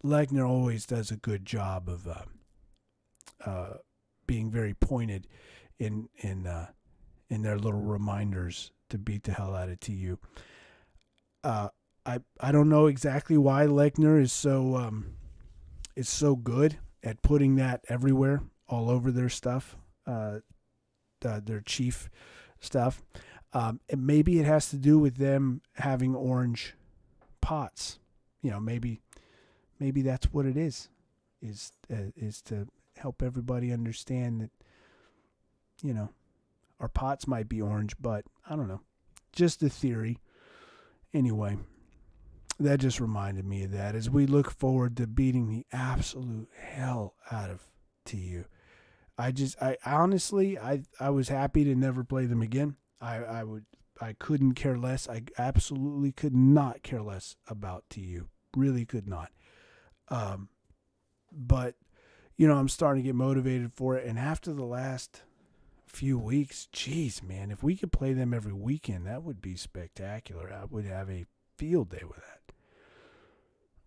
always does a good job of being very pointed in their little reminders to beat the hell out of TU. I don't know exactly why Lechner is so good at putting that everywhere, all over their stuff, their chief stuff. Maybe it has to do with them having orange pots. Maybe that's what it is to help everybody understand that, our pots might be orange, but I don't know. Just a theory. Anyway, that just reminded me of that as we look forward to beating the absolute hell out of TU. I honestly was happy to never play them again. I couldn't care less. I absolutely could not care less about TU. Really could not. But, I'm starting to get motivated for it. And after the last few weeks, geez, man, if we could play them every weekend, that would be spectacular. I would have a field day with that.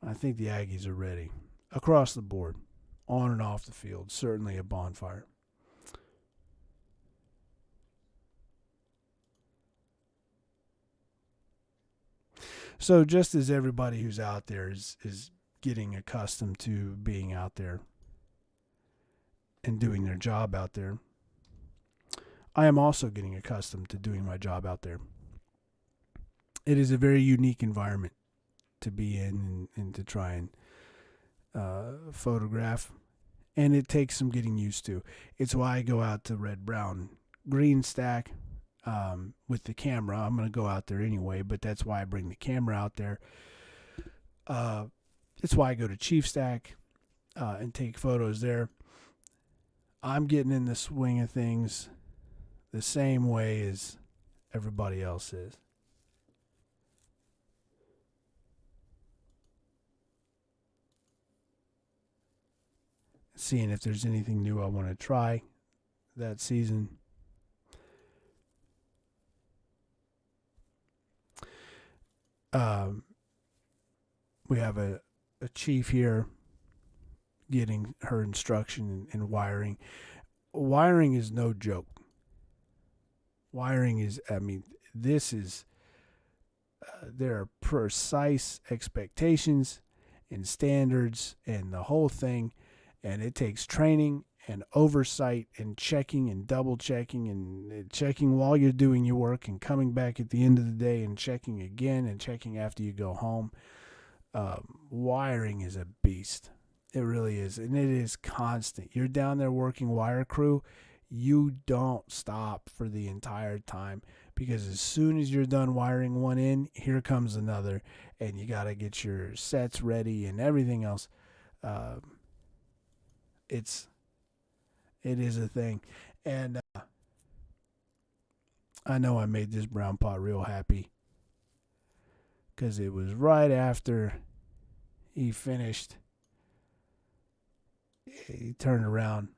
I think the Aggies are ready across the board, on and off the field. Certainly a Bonfire. So just as everybody who's out there is getting accustomed to being out there and doing their job out there, I am also getting accustomed to doing my job out there. It is a very unique environment to be in and to try and photograph, and it takes some getting used to. It's why I go out to red, brown, green stack with the camera. I'm going to go out there anyway, but that's why I bring the camera out there. It's why I go to chief stack and take photos there. I'm getting in the swing of things the same way as everybody else is. Seeing if there's anything new I want to try that season. We have a chief here getting her instruction in wiring. Wiring is no joke. Wiring is, this is there are precise expectations and standards and the whole thing, and it takes training and oversight and checking and double checking and checking while you're doing your work and coming back at the end of the day and checking again and checking after you go home. Wiring is a beast. It really is, and it is constant. You're down there working wire crew, you don't stop for the entire time, because as soon as you're done wiring one in, here comes another, and you got to get your sets ready and everything else. It is a thing, and I know I made this brown pot real happy because it was right after he finished. He turned around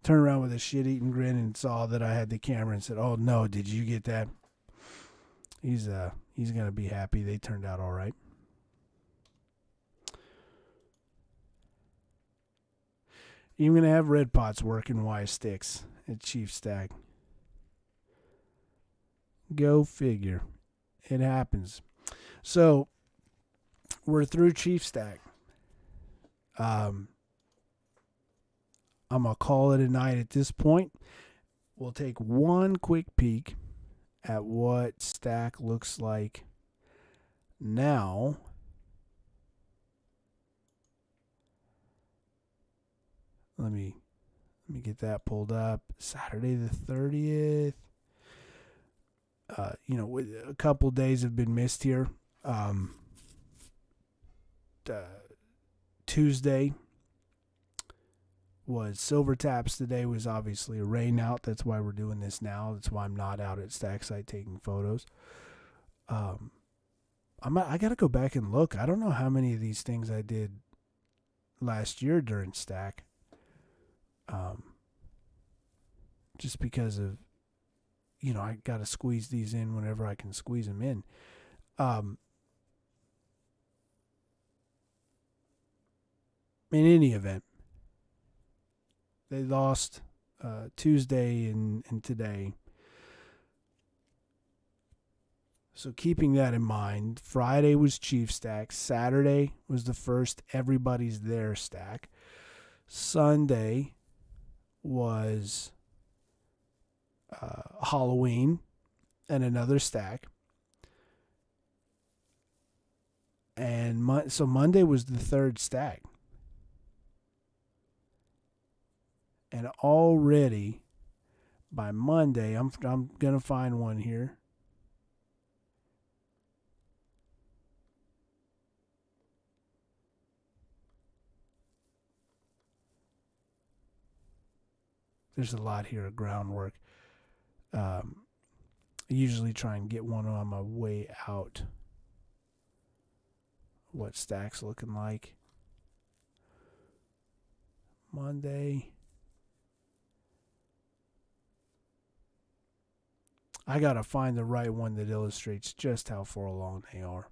with a shit-eating grin and saw that I had the camera and said, "Oh no, did you get that?" He's gonna be happy. They turned out all right. Even gonna have red pots working Y sticks at Chief Stack. Go figure. It happens. So we're through Chief Stack. I'm gonna call it a night at this point. We'll take one quick peek at what Stack looks like now. Let me get that pulled up. Saturday the 30th. A couple days have been missed here. Tuesday was Silver Taps. Today was obviously a rain out. That's why we're doing this now. That's why I'm not out at Stack Site taking photos. I got to go back and look. I don't know how many of these things I did last year during Stack. Just because of, I got to squeeze these in whenever I can squeeze them in. In any event, they lost Tuesday and today. So keeping that in mind, Friday was Chief Stack. Saturday was the first Everybody's There Stack. Sunday was Halloween and another stack. And so Monday was the third stack. And already by Monday, I'm going to find one here. There's a lot here of groundwork. I usually try and get one on my way out. What Stack's looking like. Monday. I got to find the right one that illustrates just how far along they are.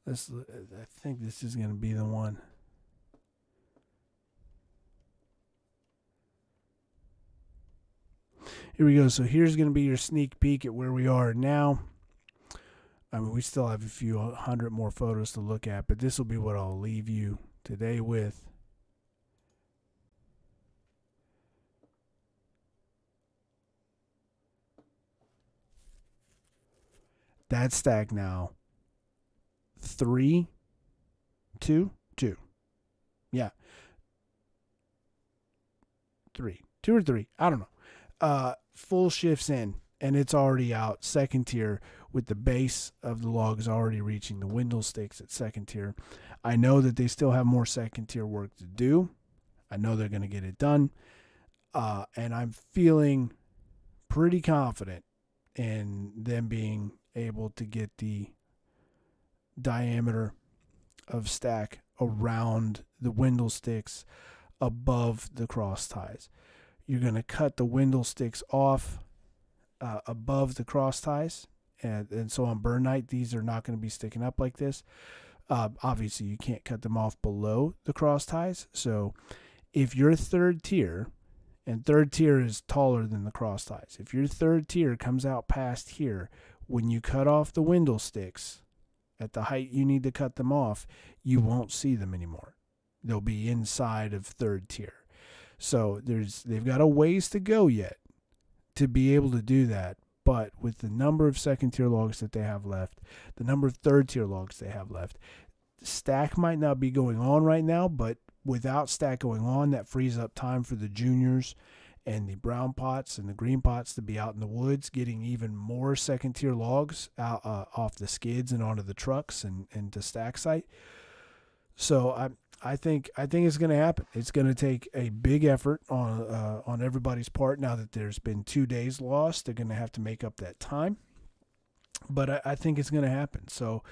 I think this is going to be the one. Here we go. So here's going to be your sneak peek at where we are now. I mean, we still have a few hundred more photos to look at, but this will be what I'll leave you today with. That stack now. 3, 2, 2. Yeah. 3. 2 or 3. I don't know. Full shifts in, and it's already out. Second tier with the base of the logs already reaching the windle sticks at second tier. I know that they still have more second tier work to do. I know they're going to get it done. And I'm feeling pretty confident in them being able to get the diameter of stack around the windle sticks above the cross ties. You're going to cut the windle sticks off above the cross ties, And so on burn night, these are not going to be sticking up like this. Obviously, you can't cut them off below the cross ties. So if your third tier, and third tier is taller than the cross ties, if your third tier comes out past here, when you cut off the window sticks at the height you need to cut them off, you won't see them anymore. They'll be inside of third tier. So they've got a ways to go yet to be able to do that. But with the number of second tier logs that they have left, the number of third tier logs they have left, stack might not be going on right now, but without stack going on, that frees up time for the juniors and the brown pots and the green pots to be out in the woods getting even more second tier logs out off the skids and onto the trucks and to stack site. So I think it's going to happen. It's going to take a big effort on everybody's part. Now that there's been 2 days lost, they're going to have to make up that time. But I think it's going to happen. So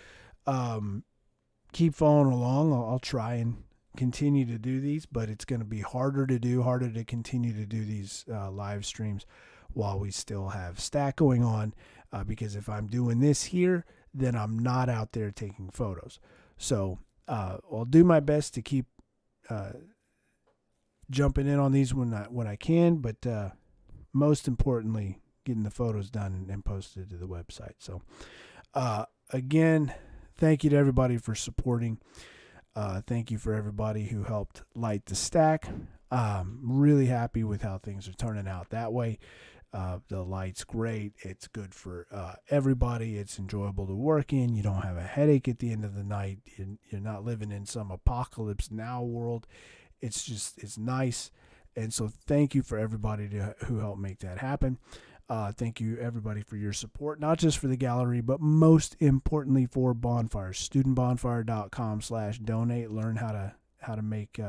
keep following along. I'll try and continue to do these, but it's going to be harder to continue to do these live streams while we still have stack going on, because if I'm doing this here, then I'm not out there taking photos. So I'll do my best to keep jumping in on these when I can, but most importantly, getting the photos done and posted to the website. So again, thank you to everybody for supporting. Thank you for everybody who helped light the stack. Really happy with how things are turning out that way. The light's great. It's good for everybody. It's enjoyable to work in. You don't have a headache at the end of the night. You're not living in some apocalypse now world. It's nice. And so thank you for everybody who helped make that happen. Thank you, everybody, for your support, not just for the gallery, but most importantly for bonfires. StudentBonfire.com/donate. Learn how to make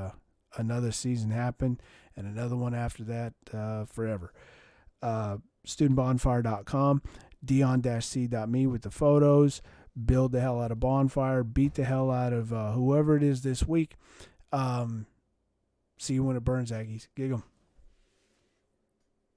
another season happen and another one after that forever. StudentBonfire.com, Dion-C.me with the photos. Build the hell out of bonfire. Beat the hell out of whoever it is this week. See you when it burns, Aggies. Gig 'em.